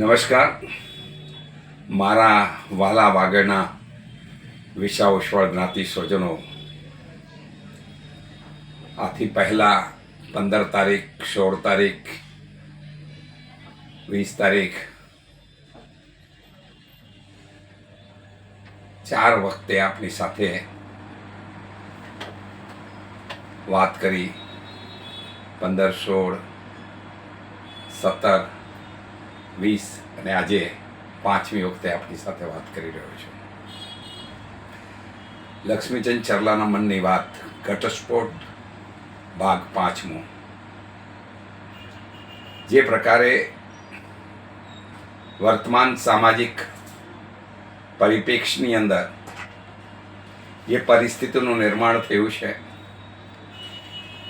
નમસ્કાર. મારા વાલા વાગડના વિશાવશ્વર જ્ઞાતિ સ્વજનો, આથી પહેલાં 15 તારીખ, 16 તારીખ, 20 તારીખ 4 વખતે આપની સાથે વાત કરી. 15, 16, 17, 20 અને આજે 5મી વખતે આપની સાથે વાત કરી રહ્યો છું. લક્ષ્મીચંદ ચરલાના મનની વાત, ઘટસ્ફોટ, ભાગ 5મો. જે પ્રકારે વર્તમાન સામાજિક પરિપ્રેક્ષની અંદર જે પરિસ્થિતિનું નિર્માણ થયું છે,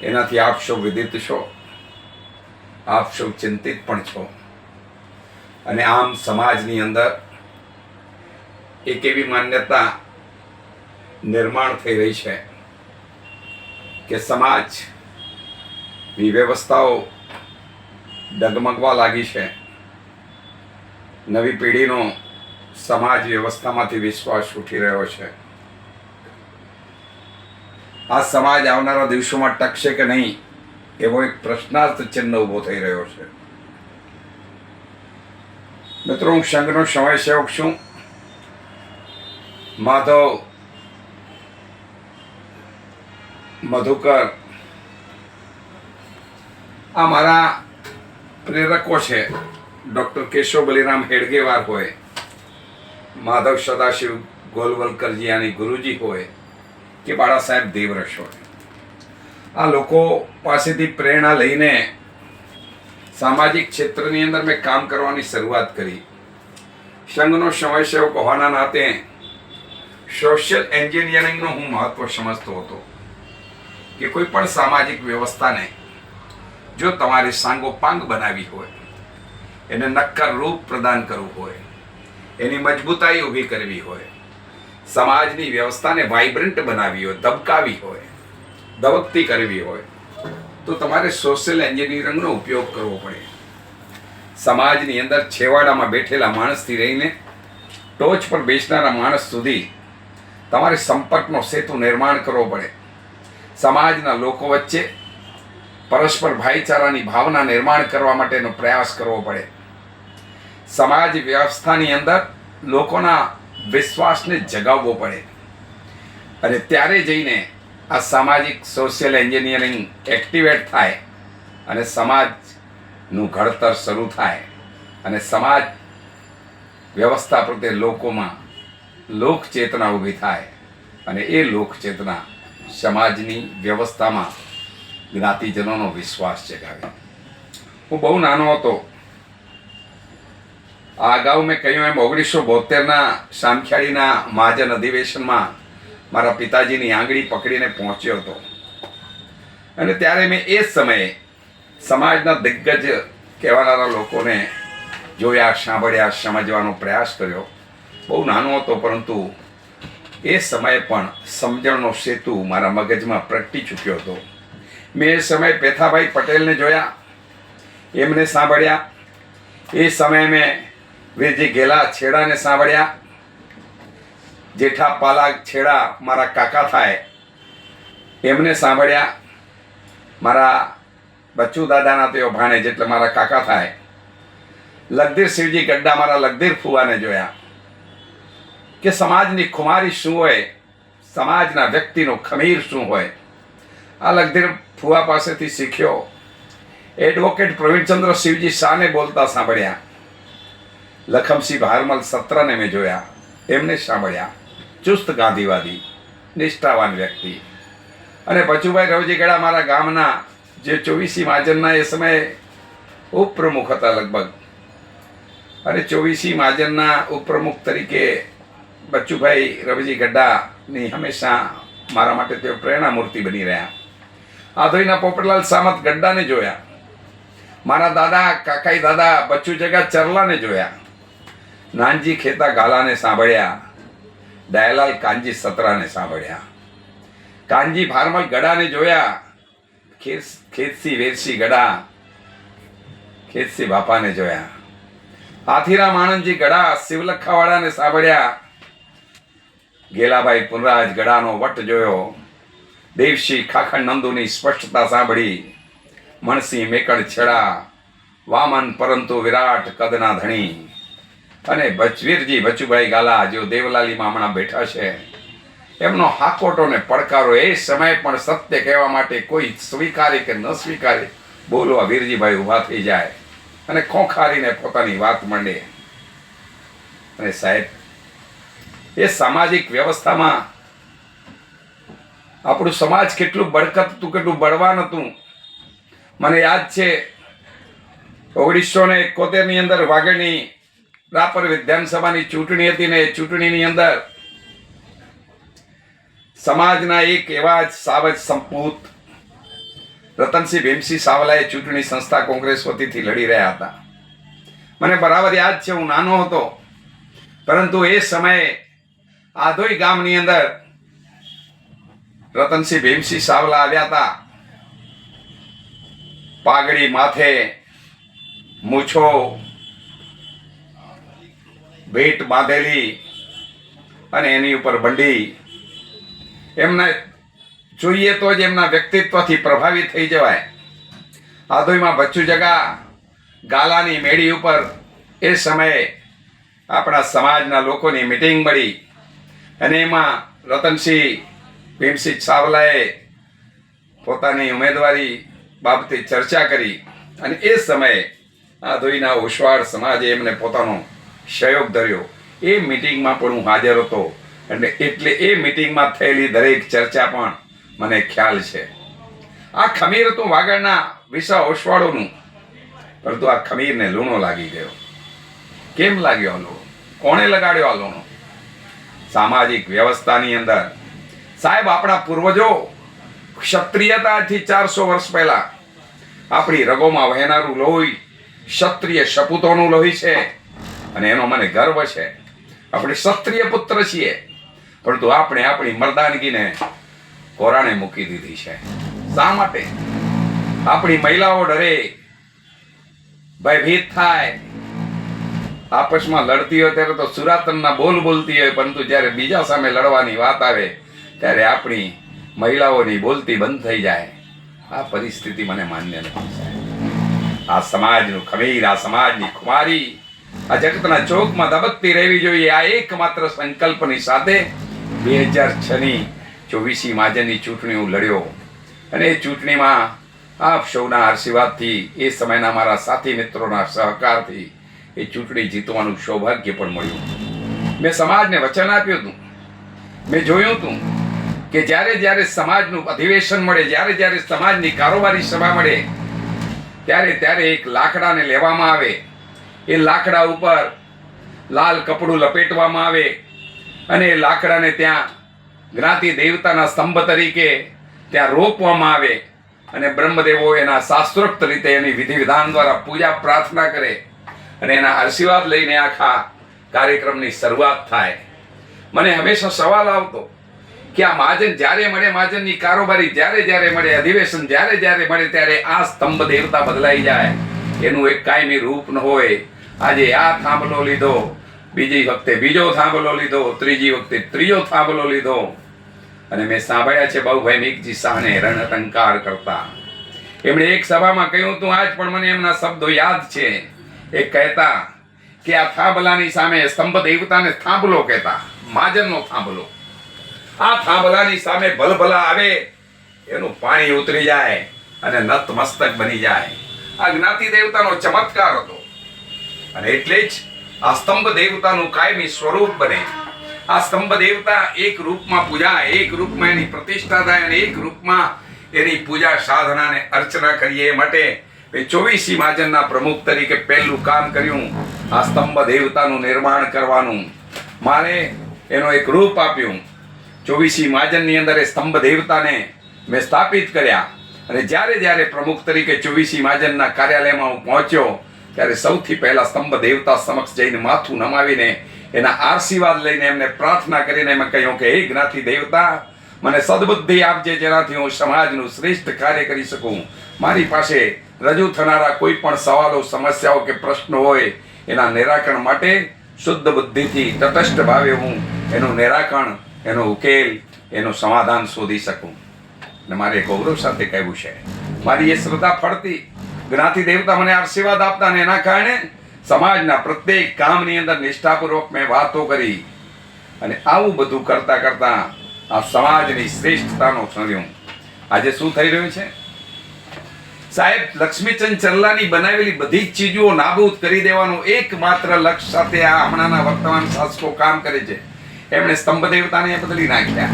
એનાથી આપ સૌ વિદિત છો, આપ સૌ ચિંતિત પણ છો. અને આમ સમાજની અંદર એક એવી માન્યતા નિર્માણ થઈ રહી છે કે સમાજની વ્યવસ્થાઓ ડગમગવા લાગી છે. નવી પેઢીનો સમાજ વ્યવસ્થામાંથી વિશ્વાસ ઉઠી રહ્યો છે. આ સમાજ આવનારા દિવસોમાં ટકશે કે નહીં, એવો એક પ્રશ્નાર્થ ચિહ્ન ઊભો થઈ રહ્યો છે. મિત્રો, હું સંઘનો સમયસેવક છું, માધવ મધુકર. આ મારા પ્રેરકો છે. ડૉક્ટર કેશવ બલિરામ હેડગેવાર હોય, માધવ સદાશિવ ગોલવલકરજીયાની ગુરુજી હોય કે બાળા સાહેબ દેવરસ હોય. આ લોકો પાસેથી પ્રેરણા લઈને સામાજિક ક્ષેત્રની અંદર મેં કામ કરવાની શરૂઆત કરી. સંઘનો સમયસેવક હોવાના નાતે સોશિયલ એન્જિનિયરિંગનું હું મહત્વ સમજતો હતો કે કોઈ પણ સામાજિક વ્યવસ્થાને જો તમારે સાંગોપાંગ બનાવી હોય, એને નક્કર રૂપ પ્રદાન કરવું હોય, એની મજબૂતાઈ ઊભી કરવી હોય, સમાજની વ્યવસ્થાને વાઇબ્રન્ટ બનાવી હોય, ધબકાવી હોય, ધબકતી કરવી હોય, તો તમારે સોશિયલ એન્જિનિયરિંગનો ઉપયોગ કરવો પડે. સમાજની અંદર છેવાડામાં બેઠેલા માણસથી રહીને ટોચ પર બેસનારા માણસ સુધી તમારે સંપર્કનો સેતુ નિર્માણ કરવો પડે. સમાજના લોકો વચ્ચે પરસ્પર ભાઈચારાની ભાવના નિર્માણ કરવા માટેનો પ્રયાસ કરવો પડે. સમાજ વ્યવસ્થાની અંદર લોકોના વિશ્વાસને જગાવવો પડે. અને ત્યારે જઈને આ સામાજિક સોશિયલ એન્જિનિયરિંગ એક્ટિવેટ થાય અને સમાજનું ઘડતર શરૂ થાય અને સમાજ વ્યવસ્થા પ્રત્યે લોકોમાં લોકચેતના ઊભી થાય અને એ લોકચેતના સમાજની વ્યવસ્થામાં જ્ઞાતિજનોનો વિશ્વાસ જગાવે. હું બહુ નાનો હતો. આ અગાઉ મેં કહ્યું એમ 1972ના સામખિયાળીના મહાજન અધિવેશનમાં મારા પિતાજીની આંગળી પકડીને પહોંચ્યો હતો. અને ત્યારે મેં એ સમયે સમાજના દિગ્ગજ કહેવાનારા લોકોને જોયા, સાંભળ્યા, સમજવાનો પ્રયાસ કર્યો. બહુ નાનો હતો, પરંતુ એ સમયે પણ સમજણનો સેતુ મારા મગજમાં પ્રગટી ચૂક્યો હતો. મેં એ સમયે પેથાભાઈ પટેલને જોયા, એમને સાંભળ્યા. એ સમયે મેં વીરજી ગેલા છેડાને સાંભળ્યા. જેઠા પાલા છેડા મારા કાકા થાય, એમને સાંભળ્યા. મારા બચ્ચુ દાદાના તેઓ ભાણેજ એટલે મારા કાકા થાય. લગધીર શિવજી ગડ્ડા મારા લગધીર ફુવાને જોયા કે સમાજની ખુમારી શું હોય, સમાજના વ્યક્તિનો ખમીર શું હોય. આ લગધીર ફુવા પાસેથી શીખ્યો. એડવોકેટ પ્રવીણચંદ્ર શિવજી શાહને બોલતા સાંભળ્યા. લખમસિંહ ભારમલ સત્રને મેં જોયા, એમને સાંભળ્યા. ચુસ્ત ગાંધીવાદી, નિષ્ઠાવાન વ્યક્તિ. અને બચુભાઈ રવજીગડા મારા ગામના જે 24સી મહાજનના એ સમયે ઉપપ્રમુખ હતા લગભગ. અને 24સી મહાજનના ઉપપ્રમુખ તરીકે બચુભાઈ રવજી ગઢાની હંમેશા મારા માટે તેઓ પ્રેરણામૂર્તિ બની રહ્યા. આધોઈના પોપટલાલ સામત ગઢડાને જોયા. મારા દાદા, કાકાઈ દાદા બચ્ચુ જગા ચરલાને જોયા. નાનજી ખેતા ગાલાને સાંભળ્યા. દયાલાલ કાનજી સતરાને સાંભળ્યા. કાનજી ભારમલ ગડાને જોયા. ખેતસી વેરસી ગડા ખેતસી બાપાને જોયા. હાથીરામ આણંદજી ગઢા શિવલખાવાળાને સાંભળ્યા. ગેલાભાઈ પુનરાજ ગઢાનો વટ જોયો. દેવસિંહ ખાખણ નંદુની સ્પષ્ટતા સાંભળી. મણસિંહ મેકડ છેડા વામન પરંતુ વિરાટ કદના ધણી. અને વીરજી બચુભાઈ ગાલા જો દેવલાલીમાં હમણાં બેઠા છે, એમનો હાકોટો ને પડકારો. એ સમય પણ સત્ય કહેવા માટે કોઈ સ્વીકારે કે ન સ્વીકારે બોલવા વીરજીભાઈ ઊભા થઈ જાય અને ખોખારીને પોતાની વાત માંડે. અને સાહેબ, એ સામાજિક વ્યવસ્થામાં આપણું સમાજ કેટલું બળકત હતું, કેટલું બળવાન હતું. મને યાદ છે 1971 ની અંદર વાગડની રાપર વિધાનસભાની ચૂંટણી હતી ને એ ચૂંટણીની અંદર સમાજના એક એવા જ સાવજ સંપૂત રતનસિંહ ભીમસિંહ સાવલાએ ચૂંટણી સંસ્થા કોંગ્રેસ વતીથી લડી રહ્યા હતા. મને બરાબર યાદ છે, હું નાનો હતો, પરંતુ એ સમયે આધોઈ ગામની અંદર રતનસિંહ ભીમસિંહ સાવલા આવ્યા હતા. પાઘડી માથે, મૂછો ભેટ બાંધેલી અને એની ઉપર બંડી. એમને જોઈએ તો જ એમના વ્યક્તિત્વથી પ્રભાવિત થઈ જવાય. આધોઈમાં બચ્ચુ જગા ગાલાની મેળી ઉપર એ સમયે આપણા સમાજના લોકોની મિટિંગ મળી અને એમાં રતનસિંહ ભીમસિંહ સાવલાએ પોતાની ઉમેદવારી બાબતે ચર્ચા કરી અને એ સમયે આધોઈના ઓસવાળ સમાજે એમને પોતાનો સહયોગ ધર્યો. એ મિટિંગમાં પણ હું હાજર હતો અને એટલે એ મિટિંગમાં થયેલી દરેક ચર્ચા પણ મને ખ્યાલ છે. આ ખમીર હતું વાગડના વિસા ઓસવાળોનું, પરંતુ આ ખમીરને લૂણો લાગી ગયો. કેમ લાગ્યો આ લૂણો? કોણે લગાડ્યો આ લૂણો? સામાજિક વ્યવસ્થાની અંદર સાહેબ, આપણા પૂર્વજો ક્ષત્રિયતાથી 400 વર્ષ પહેલા આપણી રગોમાં વહેનારું લોહી ક્ષત્રિય સપૂતોનું લોહી છે અને એનો મને ગર્વ છે. આપણે ક્ષત્રિય પુત્ર છીએ, પરંતુ આપણે આપણી મર્દાનગીને કોરાણે મૂકી દીધી છે. શા માટે? આપણી મહિલાઓ ડરે, ભયભીત થાય, આપસમાં લડતી હોય ત્યારે તો સુરાતનના બોલ બોલતી હોય, પરંતુ જ્યારે બીજા સામે લડવાની વાત આવે ત્યારે આપણી મહિલાઓની બોલતી બંધ થઈ જાય. આ પરિસ્થિતિ મને માન્ય નથી. આ સમાજનું ખમીર, આ સમાજની ખુમારી આ જગતના ચોકમાં ધબકતી રહેવી જોઈએ. આ એકમાત્ર સંકલ્પની સાથે 2006ની 24મી માર્ચની ચૂંટણી હું લડ્યો અને એ ચૂંટણીમાં આપ સૌના આશીર્વાદથી, એ સમયના મારા સાથી મિત્રોના સહકારથી એ ચૂંટણી જીતવાનું સૌભાગ્ય પણ મળ્યું. મેં સમાજને વચન આપ્યું હતું. મેં જોયું હતું કે જ્યારે જ્યારે સમાજનું અધિવેશન મળે, જ્યારે જ્યારે સમાજની કારોબારી સભા મળે, ત્યારે ત્યારે એક લાકડાને લેવામાં આવે. એ લાકડા ઉપર લાલ કપડું લપેટવામાં આવે અને એ લાકડાને ત્યાં જ્ઞાતિ દેવતાના સ્તંભ તરીકે ત્યાં રોપવામાં આવે અને બ્રહ્મદેવો એના શાસ્ત્રોક્ત રીતે એની વિધિ વિધાન દ્વારા પૂજા પ્રાર્થના કરે અને એના આશીર્વાદ લઈને આખા કાર્યક્રમની શરૂઆત થાય. મને હંમેશા સવાલ આવતો કે આ મહાજન જ્યારે મળે, મહાજનની કારોબારી જ્યારે જ્યારે મળે, અધિવેશન જ્યારે જ્યારે મળે ત્યારે આ સ્તંભ દેવતા બદલાઈ જાય, એનું એક કાયમી રૂપ ન હોય. આજે આ થાંભલો લીધો, બીજી વખતે બીજો થાંભલો લીધો, ત્રીજી વખતે ત્રીજો થાંભલો લીધો. અને મેં સાંભળ્યા છે બાબુભાઈ મેઘજી શાહને રણટંકાર કરતા. એમણે એક સભામાં કહ્યું હતું, આજ પણ મને એમના શબ્દો યાદ છે. એ કહેતા કે આ થાંભલાની સામે સ્તંભ દેવતાને થાંભલો કહેતા, મહાજનનો થાંભલો. આ થાંભલાની સામે ભલભલા આવે, એનું પાણી ઉતરી જાય અને નત મસ્તક બની જાય. આ જ્ઞાતિ દેવતાનો ચમત્કાર હતો અને એટલે જ આ સ્તંભ દેવતાનું કાયમી સ્વરૂપ બને. આ સ્તંભ દેવતા એક રૂપમાં પૂજાય, એક રૂપમાં એની પ્રતિષ્ઠા થાય અને એક રૂપમાં એની પૂજા સાધનાને અર્ચના કરીએ. એ માટે 24મી મહાજનના પ્રમુખ તરીકે પહેલું કામ કર્યું આ સ્તંભ દેવતાનું નિર્માણ કરવાનું. મારે એનો એક રૂપ આપ્યું. 24મી મહાજનની અંદર એ સ્તંભ દેવતાને મેં સ્થાપિત કર્યા અને જ્યારે જ્યારે પ્રમુખ તરીકે 24મી મહાજનના કાર્યાલયમાં હું પહોંચ્યો ત્યારે સૌથી પહેલા સ્તંભ દેવતા સમક્ષ જઈને માથું નમાવીને એના આશીર્વાદ લઈને એમને પ્રાર્થના કરીને મેં કહ્યું કે હે જ્ઞાતિ દેવતા, મને સદબુદ્ધિ આપજે, જેનાથી હું સમાજનું શ્રેષ્ઠ કાર્ય કરી શકું. મારી પાસે રજૂ થનારા કોઈ પણ સવાલો, સમસ્યાઓ કે પ્રશ્નો હોય એના નિરાકરણ માટે શુદ્ધ બુદ્ધિથી તટસ્થ ભાવે હું એનું નિરાકરણ, એનો ઉકેલ, એનું સમાધાન શોધી શકું. અને મારે ગૌરવ સાથે કહેવું છે, મારી એ શ્રદ્ધા ફળતી જ્ઞાતિ દેવતા મને આશીર્વાદ આપતા, અને એના કારણે સમાજના પ્રત્યેક કામની અંદર નિષ્ઠાપૂર્વક મેં વાતો કરી. અને આવું બધું કરતા કરતા આ સમાજની શ્રેષ્ઠતાનો ક્ષણ્યું. આજે શું થઈ રહ્યું છે સાહેબ? લક્ષ્મીચંદ ચલ્લાની બનાવેલી બધી જ ચીજો નાબૂદ કરી દેવાનું એકમાત્ર લક્ષ્ય સાથે આ હમણાંના વર્તમાન શાસકો કામ કરે છે. એમણે સ્તંભ દેવતાને બદલી નાખ્યા.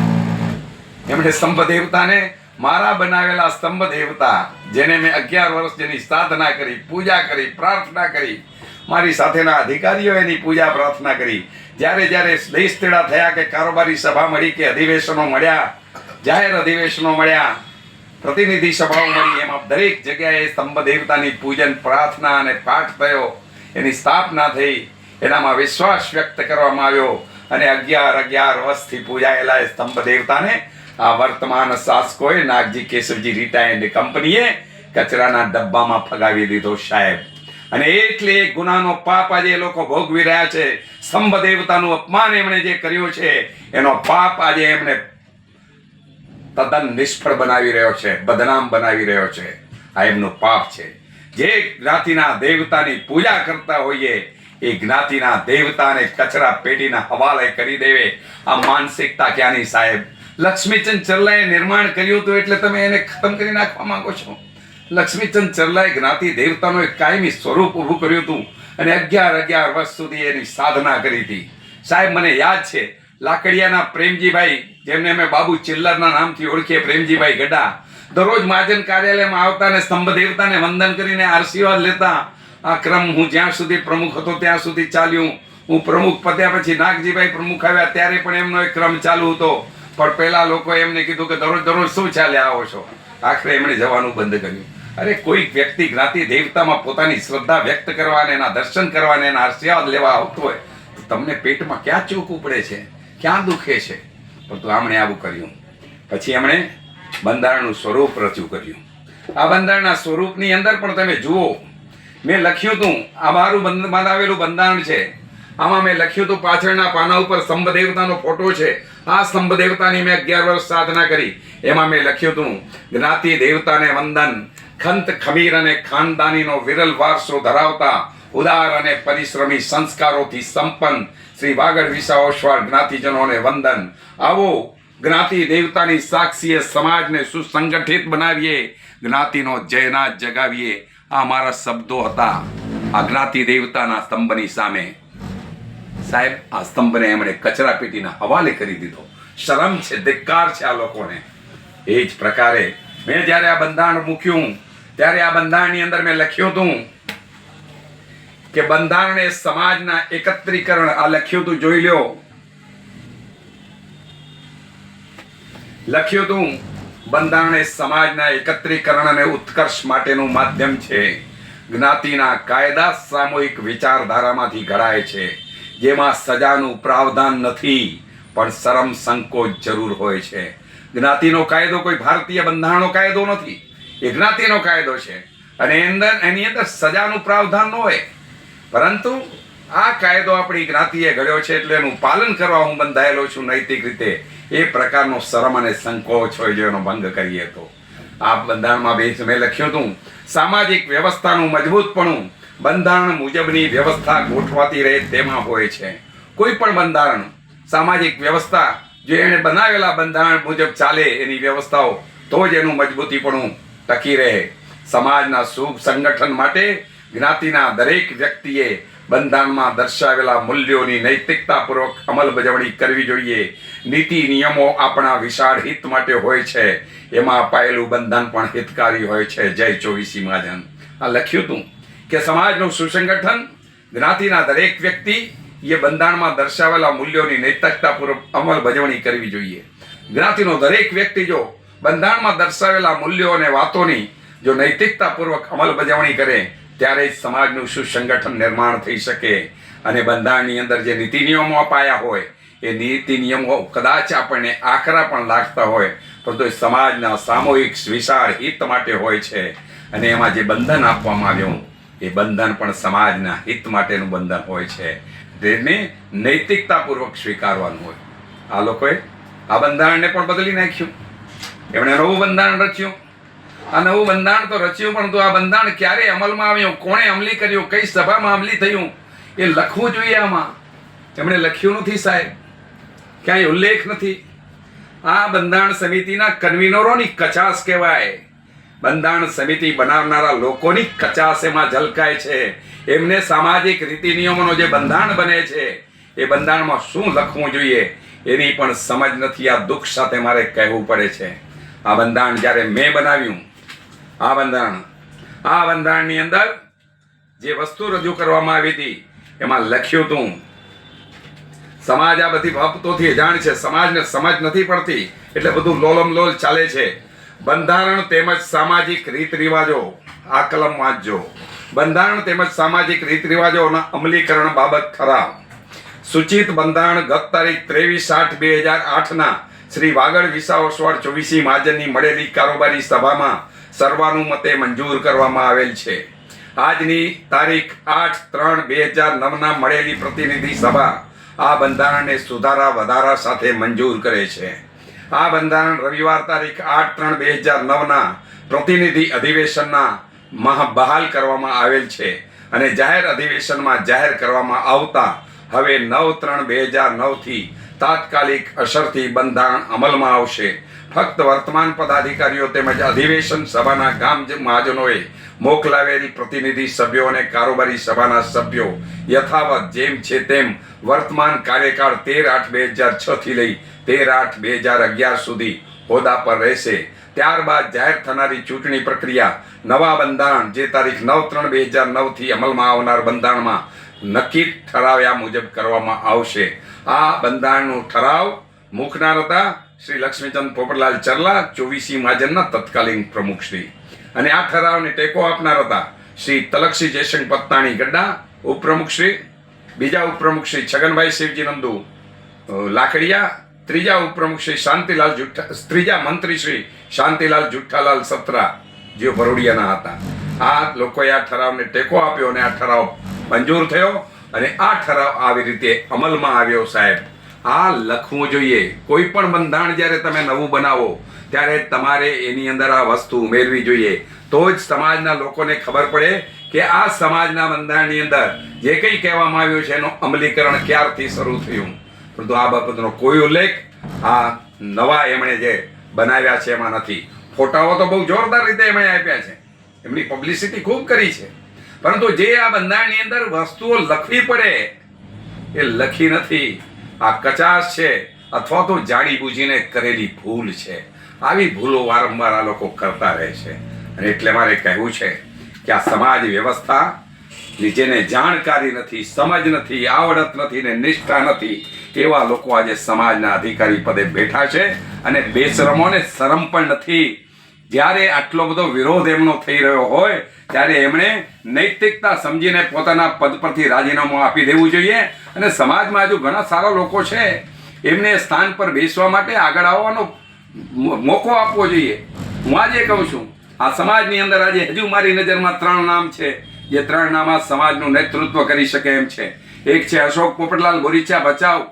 એમણે સ્તંભ દેવતાને, મારા બનાવેલા સ્તંભ દેવતા, જેને મેં 11 વર્ષ જેની સાધના કરી, પૂજા કરી, પ્રાર્થના કરી, મારી સાથેના અધિકારીઓ એની પૂજા પ્રાર્થના કરી, જ્યારે જ્યારે દેશ તેડા થયા કે કારોબારી સભા મળી કે અધિવેશનો મળ્યા, જાહેર અધિવેશનો મળ્યા, પ્રતિનિધિ સભાઓ મળી, એમાં દરેક જગ્યાએ સ્તંભ દેવતાની પૂજન, પ્રાર્થના અને પાઠ થયો, એની સ્થાપના થઈ, એનામાં વિશ્વાસ વ્યક્ત કરવામાં આવ્યો. અને 11 વર્ષથી પૂજાયેલા એ સ્તંભ દેવતાને આ વર્તમાન શાસકોએ, નાગજી કેશવજી રિટાયર્ડ કંપનીએ કચરાના ડબ્બામાં ફગાવી દીધો સાહેબ. અને એટલે ગુનાનો પાપ આજે એ લોકો ભોગવી રહ્યા છે. સ્તંભ દેવતાનું અપમાન એમણે જે કર્યું છે, એનો પાપ આજે એમણે તદ્દન નિષ્ફળ બનાવી રહ્યો છે, બદનામ બનાવી રહ્યો છે. આ એમનું પાપ છે. જે જ્ઞાતિના દેવતાની પૂજા કરતા હોઈએ એ જ્ઞાતિના દેવતાને કચરા પેટીના હવાલે કરી દેવે, આ માનસિકતા ક્યાંની સાહેબ? લક્ષ્મીચંદ ચલ્લાએ નિર્માણ કર્યું હતું એટલે તમે એને ખતમ કરી નાખવા માંગો છો? લક્ષ્મીચંદ ચલ્લાએ જ્ઞાતિ દેવતાનું એક કાયમી સ્વરૂપ ઊભું કર્યું હતું અને 11 વર્ષ સુધી એની સાધના કરી હતી સાહેબ. મને યાદ છે લાકડિયાના પ્રેમજીભાઈ, જેમને અમે બાબુ ચિલ્લરના નામથી ઓળખીએ, પ્રેમજીભાઈ ગઢા, દરરોજ મહાજન કાર્યાલયમાં આવતા અને સ્તંભ દેવતાને વંદન કરીને આશીર્વાદ લેતા. આ ક્રમ હું જ્યાં સુધી પ્રમુખ હતો ત્યાં સુધી ચાલ્યું. હું પ્રમુખ પત્યા પછી નાગજીભાઈ પ્રમુખ આવ્યા ત્યારે પણ એમનો એક ક્રમ ચાલુ હતો. પણ પહેલા લોકો એમને કીધું કે દરરોજ શું ચાલે આવો છો? આખરે એમણે જવાનું બંધ કર્યું. અરે કોઈ વ્યક્તિ જ્ઞાતિ દેવતામાં પોતાની શ્રદ્ધા વ્યક્ત કરવા અને એના દર્શન કરવા અને એના આશીર્વાદ લેવા આવતો હોય તો તમને પેટમાં ક્યાં ચોખ્ખું પડે છે, ક્યાં દુખે છે? પરંતુ આમણે આવું કર્યું. પછી એમણે બંધારણનું સ્વરૂપ રજૂ કર્યું. આ બંધારણના સ્વરૂપની અંદર પણ તમે જુઓ, મેં લખ્યું હતું, આ મારું બનાવેલું બંધારણ છે. આમાં મેં લખ્યું હતું, પાછળના પાના ઉપર સ્તંભ દેવતાનો ફોટો છે. આ સ્તંભ દેવતાની મેં 11 વર્ષ સાધના કરી. એમાં મેં લખ્યું હતું, જ્ઞાતિ દેવતાને વંદન, ખંત ખમીર અને ખાનદાનીનો વિરલ વારસો ધરાવતા ઉદાર અને પરિશ્રમી સંસ્કારોથી સંપન્ન શ્રી વાગડ વિસાઓશ્વર જ્ઞાતિજનોને વંદન. આવો જ્ઞાતિ દેવતાની સાક્ષીએ સમાજને સુસંગઠિત બનાવીએ, જ્ઞાતિનો જયનાથ જગાવીએ. આ મારા શબ્દો હતા આ જ્ઞાતિ દેવતાના સ્તંભની સામે. સાહેબ, આ સ્તંભને એમણે કચરા પેટીના હવાલે કરી દીધો. શરમ છે, ધિક્કાર છે આ લોકોને. એ જ પ્રકારે મેં જ્યારે આ બંધારણ મૂક્યું ત્યારે આ બંધારણની અંદર મેં લખ્યું હતું કે બંધારણ એ સમાજના એકત્રીકરણ, આ લખ્યું હતું, જોઈ લ્યો, લખ્યું હતું, બંધારણ એ સમાજના એકત્રીકરણ અને ઉત્કર્ષ માટેનું માધ્યમ છે. જ્ઞાતિના કાયદા સામૂહિક વિચારધારામાંથી ઘડાય છે, જેમાં સજાનું પ્રાવધાન નથી પણ શરમ સંકોચ જરૂર હોય છે. જ્ઞાતિનો કાયદો કોઈ ભારતીય બંધારણનો કાયદો નથી, એ જ્ઞાતિનો કાયદો છે. અને એની અંદર સજાનું પ્રાવધાન ન હોય, પરંતુ આ કાયદો આપણી જ્ઞાતિએ ઘડ્યો છે એટલે એનું પાલન કરવા હું બંધાયેલો છું નૈતિક રીતે. એ પ્રકારનો શરમ અને સંકોચ હોય જો એનો ભંગ કરીએ તો. આ બંધારણમાં મેં લખ્યું હતું, સામાજિક વ્યવસ્થાનું મજબૂતપણું બંધારણ મુજબની વ્યવસ્થા ગોઠવાતી રહે તેમાં હોય છે. કોઈ પણ બંધારણ, સામાજિક વ્યવસ્થા જો એને બનાવેલા બંધારણ મુજબ ચાલે એની વ્યવસ્થાઓ, તો જ એનું મજબૂતીપણું ટકી રહે. સમાજના શુભ સંગઠન માટે જ્ઞાતિના દરેક વ્યક્તિએ બંધારણમાં દર્શાવેલા મૂલ્યોની નૈતિકતાપૂર્વક અમલબજાવણી કરવી જોઈએ. નીતિ નિયમો આપણા વિશાળ હિત માટે હોય છે, એમાં અપાયેલું બંધન પણ હિતકારી હોય છે. જય 24 મહાજન. આ લખ્યું હતું કે સમાજનું સુસંગઠન, જ્ઞાતિના દરેક વ્યક્તિ એ બંધારણમાં દર્શાવેલા મૂલ્યોની નૈતિકતાપૂર્વક અમલબજાવણી કરવી જોઈએ. જ્ઞાતિનો દરેક વ્યક્તિ જો બંધારણમાં દર્શાવેલા મૂલ્યો અને વાતોની જો નૈતિકતાપૂર્વક અમલબજાવણી કરે ત્યારે જ સમાજનું સુસંગઠન નિર્માણ થઈ શકે. અને બંધારણની અંદર જે નીતિ નિયમો અપાયા હોય એ નીતિ નિયમો કદાચ આપણને આકરા પણ લાગતા હોય, પરંતુ એ સમાજના સામૂહિક વિશાળ હિત માટે હોય છે. અને એમાં જે બંધન આપવામાં આવ્યું એ બંધન પણ સમાજના હિત માટેનું બંધન હોય છે, તેને નૈતિકતાપૂર્વક સ્વીકારવાનું હોય. આ લોકોએ આ બંધારણને પણ બદલી નાખ્યું. એમણે નવું બંધારણ રચ્યું. આ નવું બંધારણ તો રચ્યું, પરંતુ આ બંધારણ ક્યારે અમલમાં આવ્યું, કોણે અમલી કર્યું, કઈ સભામાં અમલી થયું, એ લખવું જોઈએ. આમાં એમણે લખ્યું નથી સાહેબ, ક્યાંય ઉલ્લેખ નથી. આ બંધારણ સમિતિના કન્વીનરોની કચાસ કહેવાય. બંધારણ સમિતિ બનાવનારા લોકોની કચાસ એમાં ઝલકાય છે. એમને સામાજિક રીતિ નિયમોનો જે બંધારણ બને છે એ બંધારણમાં શું લખવું જોઈએ એની પણ સમજ નથી. આ દુઃખ સાથે મારે કહેવું પડે છે. આ બંધારણ જ્યારે મેં બનાવ્યું, આ બંધારણની અંદર જે વસ્તુ રજૂ કરવામાં આવી હતી એમાં લખ્યું હતું, સમાજ આ બધી બાબતોથી અજાણ છે, સમાજને સમજ નથી પડતી, એટલે બધું લોલમ લોલ ચાલે છે. બંધારણ તેમજ સામાજિક રીત રિવાજો, આ કલમ વાંચજો. બંધારણ તેમજ સામાજિક રીત રિવાજોના અમલીકરણ બાબત ઠરાવ. સૂચિત બંધારણ ગત તારીખ 23/8/2008 શ્રી વાગડ વિસાવસવાડ 24 મહાજનની મળેલી કારોબારી સભામાં સર્વાનુમતે મંજૂર કરવામાં આવેલ છે. આજની તારીખ 8/3/2009 મળેલી પ્રતિનિધિ સભા આ બંધારણને સુધારા વધારા સાથે મંજૂર કરે છે. આ બંધારણ રવિવાર તારીખ 8/3/2009 પ્રતિનિધિ અધિવેશનના બહાલ કરવામાં આવેલ છે અને જાહેર અધિવેશનમાં જાહેર કરવામાં આવતા હવે 9/3/2009 થી તાત્કાલિક અસરથી બંધારણ અમલમાં આવશે. ફક્ત વર્તમાન પદાધિકારીઓ તેમજ અધિવેશન સભાના ગામ મહાજનોએ મોકલાવેલ પ્રતિનિધિ સભ્યો અને કારોબારી સભાના સભ્યો યથાવત જેમ છે તેમ વર્તમાન કાર્યકાળ 13/8/2006 થી લઈ 13/8/2011 સુધી હોદ્દા પર રહેશે. ત્યારબાદ જાહેર થનારી ચૂંટણી પ્રક્રિયા નવા બંધારણ જે તારીખ 9/3/2009 થી અમલમાં આવનાર બંધારણમાં નક્કી ઠરાવ્યા મુજબ કરવામાં આવશે. આ બંધારણનો ઠરાવ મૂકનાર હતા શ્રી લક્ષ્મીચંદ પોપટલાલ ચરલા, 24 મહાજનના તત્કાલીન પ્રમુખશ્રી, અને આ ઠરાવને ટેકો આપનાર હતા શ્રી તલકસિંહ જયશંક પત્તાણી ગડ્ડા, ઉપપ્રમુખશ્રી. બીજા ઉપપ્રમુખશ્રી છગનભાઈ શિવજી નંદુ લાકડિયા. ત્રીજા મંત્રી શ્રી શાંતિલાલ જુઠ્ઠાલાલ સત્રા, જેઓ ભરોડિયાના હતા. આ લોકોએ આ ઠરાવને ટેકો આપ્યો અને આ ઠરાવ મંજૂર થયો અને આ ઠરાવ આવી રીતે અમલમાં આવ્યો. સાહેબ, આ લખવું જોઈએ. કોઈ પણ બંધારણ જ્યારે તમે નવું બનાવો ત્યારે તમારે એની અંદર આ વસ્તુ ઉમેરવી જોઈએ, તો જ સમાજના લોકોને ખબર પડે કે આ સમાજના બંધારણની અંદર જે કંઈ કહેવામાં આવ્યું છે એનું અમલીકરણ ક્યારથી શરૂ થયું. પરંતુ આ બાબતનો કોઈ ઉલ્લેખ આ નવા એમણે જે બનાવ્યા છે એમાં નથી. ફોટાઓ તો બહુ જોરદાર રીતે એમણે આપ્યા છે, એમની પબ્લિસિટી ખૂબ કરી છે, પરંતુ જે આ બંધારણની અંદર વસ્તુઓ લખવી પડે એ લખી નથી. આ કચાશ છે અથવા તો જાણી બૂજીને કરેલી ભૂલ છે. આવી ભૂલો વારંવાર આ લોકો કરતા રહે છે અને એટલે મારે કહેવું છે કે આ સમાજ વ્યવસ્થા જેને જાણકારી નથી, સમજ નથી, આવડત નથી ને નિષ્ઠા નથી, એવા લોકો આજે સમાજના અધિકારી પદે બેઠા છે અને બેશરમોને શરમ પણ નથી. જ્યારે આટલો બધો વિરોધ એમનો થઈ રહ્યો હોય ત્યારે એમણે નૈતિકતા સમજીને પોતાના પદ પરથી રાજીનામું આપી દેવું જોઈએ અને સમાજમાં હજુ ઘણા સારા લોકો છે એમને સ્થાન પર બેસવા માટે આગળ આવવાનો મોકો આપવો જોઈએ. હું આજે કહું છું, આ સમાજની અંદર આજે હજુ મારી નજરમાં 3 નામ છે જે 3 નામ આ સમાજનું નેતૃત્વ કરી શકે એમ છે. એક છે અશોક પોપટલાલ બોરીચા બચાવ,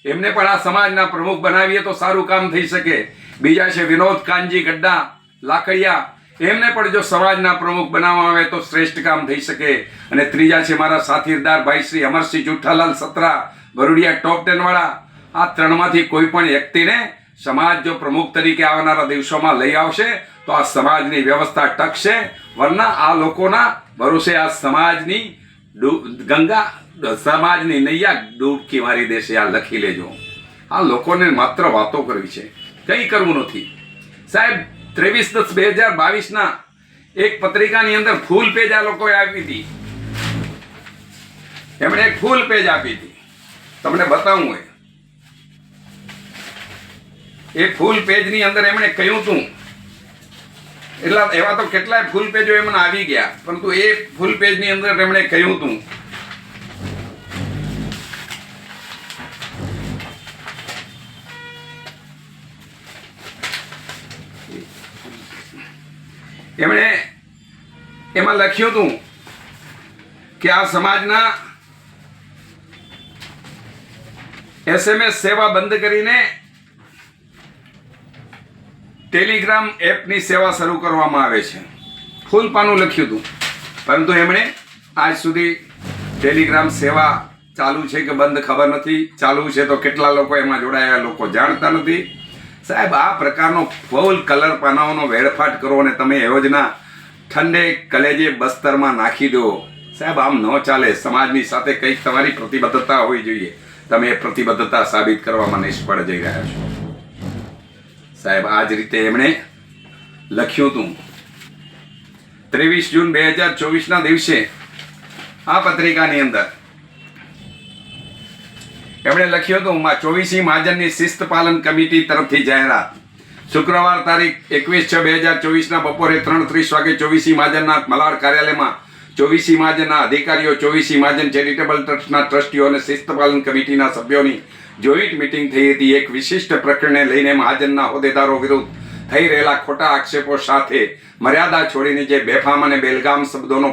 એમને પણ આ સમાજના પ્રમુખ બનાવીએ તો સારું કામ થઈ શકે. બીજા છે વિનોદ કાનજી ગડ્ડા લાકડિયા, એમને પણ જો સમાજના પ્રમુખ બનાવવામાં આવે તો શ્રેષ્ઠ કામ થઈ શકે. અને ત્રીજા છે મારા સાથીદાર ભાઈ શ્રી અમરસિંહ જુઠ્ઠાલાલ સત્રા, ભરૂડિયા ટોપ 10 વાળા. આ 3માંથી કોઈ પણ વ્યક્તિને સમાજ જો પ્રમુખ તરીકે આવનારા દિવસોમાં લઈ આવશે તો આ સમાજની વ્યવસ્થા ટકશે. વરના આ લોકોના ભરોસે આ સમાજની ગંગા, સમાજની નૈયા ડૂબકી મારી દેશે. આ લખી લેજો. આ લોકોને માત્ર વાતો કરવી છે, કંઈ કરવું નથી. સાહેબ, 23/10/2022 એક પત્રિકાની અંદર ફૂલ પેજ આ લોકોએ આપી હતી. એમણે એક ફૂલ પેજ આપી હતી, તમને બતાવું. એ ફૂલ પેજની અંદર એમણે કહ્યું હતું, એવા તો કેટલાય ફૂલ પેજો એમને આવી ગયા, પરંતુ એ ફૂલ પેજની અંદર એમણે કહ્યું હતું, એમણે એમાં લખ્યું હતું કે આ સમાજના SMS સેવા બંધ કરીને ટેલિગ્રામ એપની સેવા શરૂ કરવામાં આવે છે. ફૂલ પાનું લખ્યું હતું, પરંતુ એમણે આજ સુધી ટેલિગ્રામ સેવા ચાલુ છે કે બંધ ખબર નથી. ચાલુ છે તો કેટલા લોકો એમાં જોડાયા લોકો જાણતા નથી. સાહેબ, આ પ્રકારનો ફૂલ કલર પાનાઓનો વેડફાટ કરો અને તમે યોજના ઠંડે કલેજે બસ્તરમાં નાખી દો. સાહેબ, આમ ન ચાલે. સમાજની સાથે કંઈક તમારી પ્રતિબદ્ધતા હોવી જોઈએ. તમે એ પ્રતિબદ્ધતા સાબિત કરવામાં નિષ્ફળ જઈ રહ્યા છો. સાહેબ, આ જ રીતે એમણે લખ્યું હતું 23 જૂન 2024 દિવસે આ પત્રિકાની અંદર એમણે લખ્યું હતું 24મી મહાજનની શિસ્ત પાલન કમિટી તરફથી જાહેરાત. શુક્રવાર તારીખ 21/6/2024 બપોરે 3:30 વાગે 24મી મહાજનના મલાડ કાર્યાલયમાં 24મી મહાજનના અધિકારીઓ, 24મી મહાજન ચેરિટેબલ ટ્રસ્ટના ટ્રસ્ટીઓ અને શિસ્ત પાલન કમિટીના સભ્યોની જોઈન્ટ મિટિંગ થઈ હતી. એક વિશિષ્ટ પ્રકરણને લઈને મહાજનના હોદ્દેદારો વિરુદ્ધ થઈ રહેલા ખોટા આક્ષેપો સાથે મર્યાદા છોડીને જે બેફામ અને બેલગામ શબ્દોનો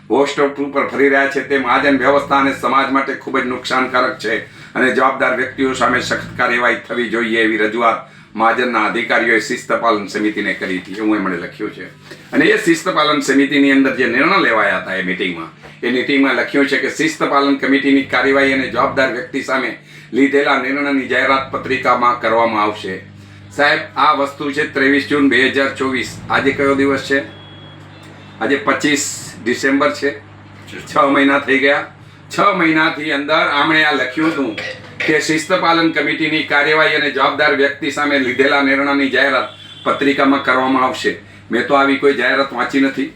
પોસ્ટ ઉપર ફરી રહ્યા છે તે મહાજન વ્યવસ્થા અને સમાજ માટે ખૂબ જ નુકસાનકારક છે અને જવાબદાર વ્યક્તિઓ સામે સખત કાર્યવાહી થવી જોઈએ એવી રજૂઆત મહાજનના અધિકારીઓએ શિસ્ત પાલન સમિતિને કરી હતી, એવું એમણે લખ્યું છે. અને એ શિસ્ત પાલન સમિતિની અંદર જે નિર્ણય લેવાયા હતા એ મિટિંગમાં લખ્યું છે કે શિસ્ત પાલન કમિટીની કાર્યવાહી અને જવાબદાર વ્યક્તિ સામે લીધેલા નિર્ણયની જાહેરાત પત્રિકામાં કરવામાં આવશે. સાહેબ, આ વસ્તુ છે 23 જૂન 2024. આજે કયો દિવસ છે? આજે 25 ડિસેમ્બર છે. 6 મહિના થઈ ગયા. 6 મહિનાથી અંદર આમણે આ લખ્યું હતું કે શિસ્ત પાલન કમિટીની કાર્યવાહી અને જવાબદાર વ્યક્તિ સામે લીધેલા નિર્ણયની જાહેરાત પત્રિકામાં કરવામાં આવશે. મેં તો આવી કોઈ જાહેરાત વાંચી નથી.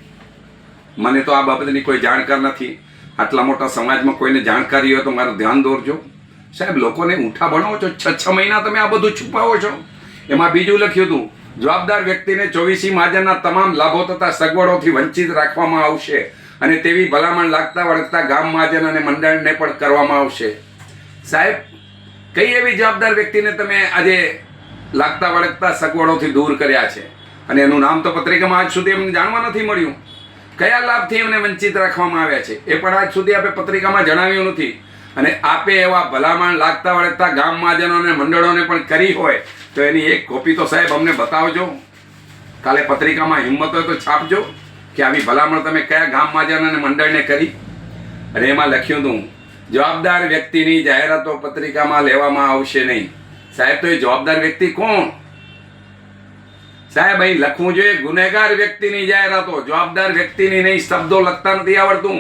મને તો આ બાબતની કોઈ જાણકાર નથી. આટલા મોટા સમાજમાં કોઈને જાણકારી હોય તો મારું ધ્યાન દોરજો. સાહેબ, લોકોને ઊંઠા ભણાવો છો. 6 મહિના તમે આ બધું છુપાવો છો. એમાં બીજું લખ્યું હતું જવાબદાર વ્યક્તિને 24મી મહાજનના તમામ લાભો તથા સગવડોથી વંચિત રાખવામાં આવશે અને તેવી ભલામણ લાગતા વળગતા ગામ મહાજન અને મંડળને પણ કરવામાં આવશે. સાહેબ, કઈ એવી જવાબદાર વ્યક્તિને તમે આજે લાગતા વળગતા સગવડોથી દૂર કર્યા છે અને એનું નામ તો પત્રિકામાં આજ સુધી એમને જાણવા નથી મળ્યું. કયા લાભથી એમને વંચિત રાખવામાં આવ્યા છે એ પણ આજ સુધી આપણે પત્રિકામાં જણાવ્યું નથી. અને આપે એવા ભલામણ લાગતા વળગતા ગામ મહાજનો અને મંડળોને પણ કરી હોય તો એની એક કોપી તો સાહેબ અમને બતાવજો. કાલે પત્રિકામાં હિંમત હોય તો છાપજો કે આવી ભલામણ તમે કયા ગામ મહાજન અને મંડળને કરી. અને એમાં લખ્યું હતું જવાબદાર વ્યક્તિની જાહેરાતો પત્રિકામાં લેવામાં આવશે નહીં. સાહેબ, તો એ જવાબદાર વ્યક્તિ કોણ? સાહેબ, અહીં લખવું જોઈએ ગુનેગાર વ્યક્તિની જાહેરાતો, જવાબદાર વ્યક્તિની નહીં. શબ્દો લખતા નથી આવડતું.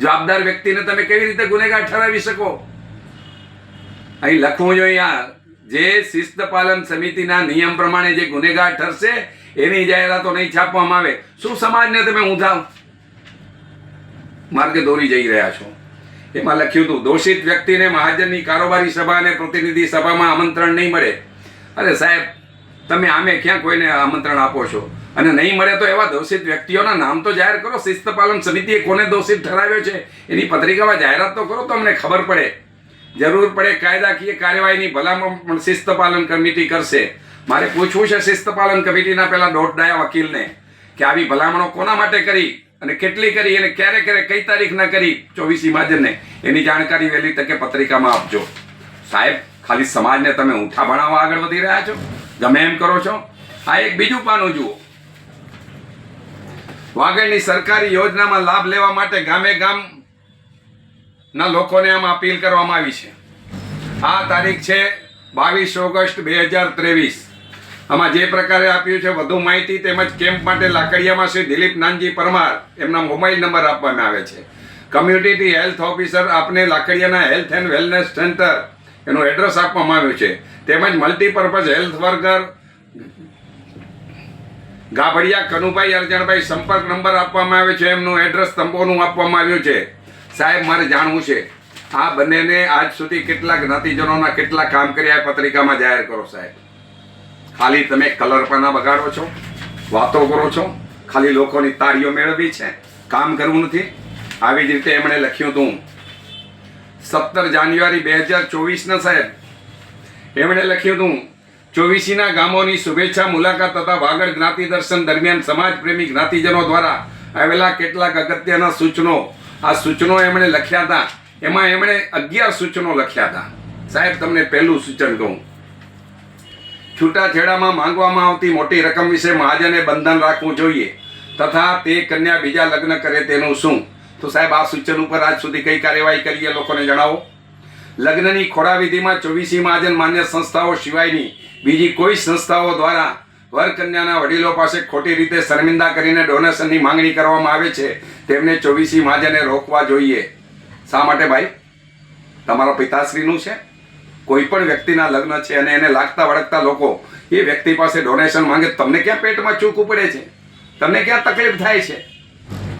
જવાબદાર વ્યક્તિને તમે કેવી રીતે ગુનેગાર ઠરાવી શકો? અહીં લખવું જોઈએ જે શિસ્ત પાલન સમિતિના નિયમ પ્રમાણે જે ગુનેગાર ઠરશે એની જાહેરાતો નહીં છાપવામાં આવે. શું સમાજને તમે ઊંધા માર્ગે દોરી જઈ રહ્યા છો? એમાં લખ્યું હતું દોષિત વ્યક્તિને મહાજનની કારોબારી સભા અને પ્રતિનિધિ સભામાં આમંત્રણ નહીં મળે. અરે સાહેબ, તમે આમે ક્યાં કોઈને આમંત્રણ આપો છો? અને નહીં મળે તો એવા દોષિત વ્યક્તિઓના નામ તો જાહેર કરો. શિસ્ત પાલન સમિતિએ કોને દોષિત ઠરાવ્યો છે એની પત્રિકામાં જાહેરાત તો કરો તો અમને ખબર પડે. જરૂર પડે કાયદાકીય કાર્યવાહીની ભલામણ પણ શિસ્ત પાલન કમિટી કરશે. મારે પૂછવું છે શિસ્ત પાલન કમિટીના પેલા દોડડાયા વકીલને કે આવી ભલામણો કોના માટે કરી અને કેટલી કરી અને ક્યારે ક્યારે કઈ તારીખના કરી 24મી મહાજનને એની જાણકારી વહેલી તકે પત્રિકામાં આપજો. સાહેબ, ખાલી સમાજને તમે ઊંઠા ભણાવવા આગળ વધી રહ્યા છો, ગમે એમ કરો છો. આ એક બીજું પાનું જુઓ. વાગડની સરકારી યોજનામાં લાભ લેવા માટે ગામે ગામ ના લોકોને આમાં અપીલ કરવામાં આવી છે. આ તારીખ છે 22 ઓગસ્ટ 2023. આમાં જે પ્રકારે આપ્યું છે વધુ માહિતી તેમજ કેમ્પ માટે લાકડિયામાં શ્રી દિલીપ નાનજી પરમાર એમના મોબાઈલ નંબર આપવામાં આવે છે. કમ્યુનિટી હેલ્થ ઓફિસર આપને લાકડિયાના હેલ્થ એન્ડ વેલનેસ સેન્ટર એનું એડ્રેસ આપવામાં આવ્યું છે. તેમજ multipurpose health worker Gabhadiya Kanubhai Arjanbhai સંપર્ક નંબર આપવામાં આવ્યો છે. એમનું એડ્રેસ તંબોનું આપવામાં આવ્યું છે. સાહેબ, મારે જાણવું છે આ બંનેને આજ સુધી કેટલા જ્ઞાતિજનોના કેટલા કામ કર્યા એ પત્રિકામાં જાહેર કરો. સાહેબ, ખાલી તમે કલર પાના બગાડો છો, વાતો કરો છો, ખાલી લોકોની તાળીઓ મેળવવી છે, કામ કરવું નથી. આવી જ રીતે એમણે લખ્યું હતું 17 જાન્યુઆરી 2024 સાહેબ એમણે લખ્યું હતું 24ના ગામોની શુભેચ્છા મુલાકાત તથા વાગડ જ્ઞાતિ દર્શન દરમિયાન સમાજ પ્રેમી જ્ઞાતિજનો દ્વારા આવેલા કેટલાક અગત્યના સૂચનો આ સૂચનો એમણે લખ્યા હતા, એમાં એમણે 11 સૂચનો લખ્યા હતા. સાહેબ, તમને પહેલું સૂચન કહું, છૂટાછેડામાં માંગવામાં આવતી મોટી રકમ વિશે મહાજને બંધન રાખવું જોઈએ તથા તે કન્યા બીજા લગ્ન કરે તેનું શું? તો સાહેબ, આ સૂચન ઉપર આજ સુધી કઈ કાર્યવાહી કરી એ લોકોને જણાવો. લગ્નની ખોળાવિધિમાં 24 મહાજન માન્ય સંસ્થાઓ સિવાયની બીજી કોઈ સંસ્થાઓ દ્વારા વર કન્યાના વડીલો પાસે ખોટી રીતે શર્મિંદા કરીને ડોનેશનની માંગણી કરવામાં આવે છે, તેમને 24 મહાજને રોકવા જોઈએ. શા માટે ભાઈ? તમારા પિતાશ્રીનું છે, કોઈ પણ વ્યક્તિના લગ્ન છે અને એને લાગતા વળગતા લોકો એ વ્યક્તિ પાસે ડોનેશન માંગે, તમને ક્યાં પેટમાં ચૂકવું પડે છે? તમને ક્યાં તકલીફ થાય છે?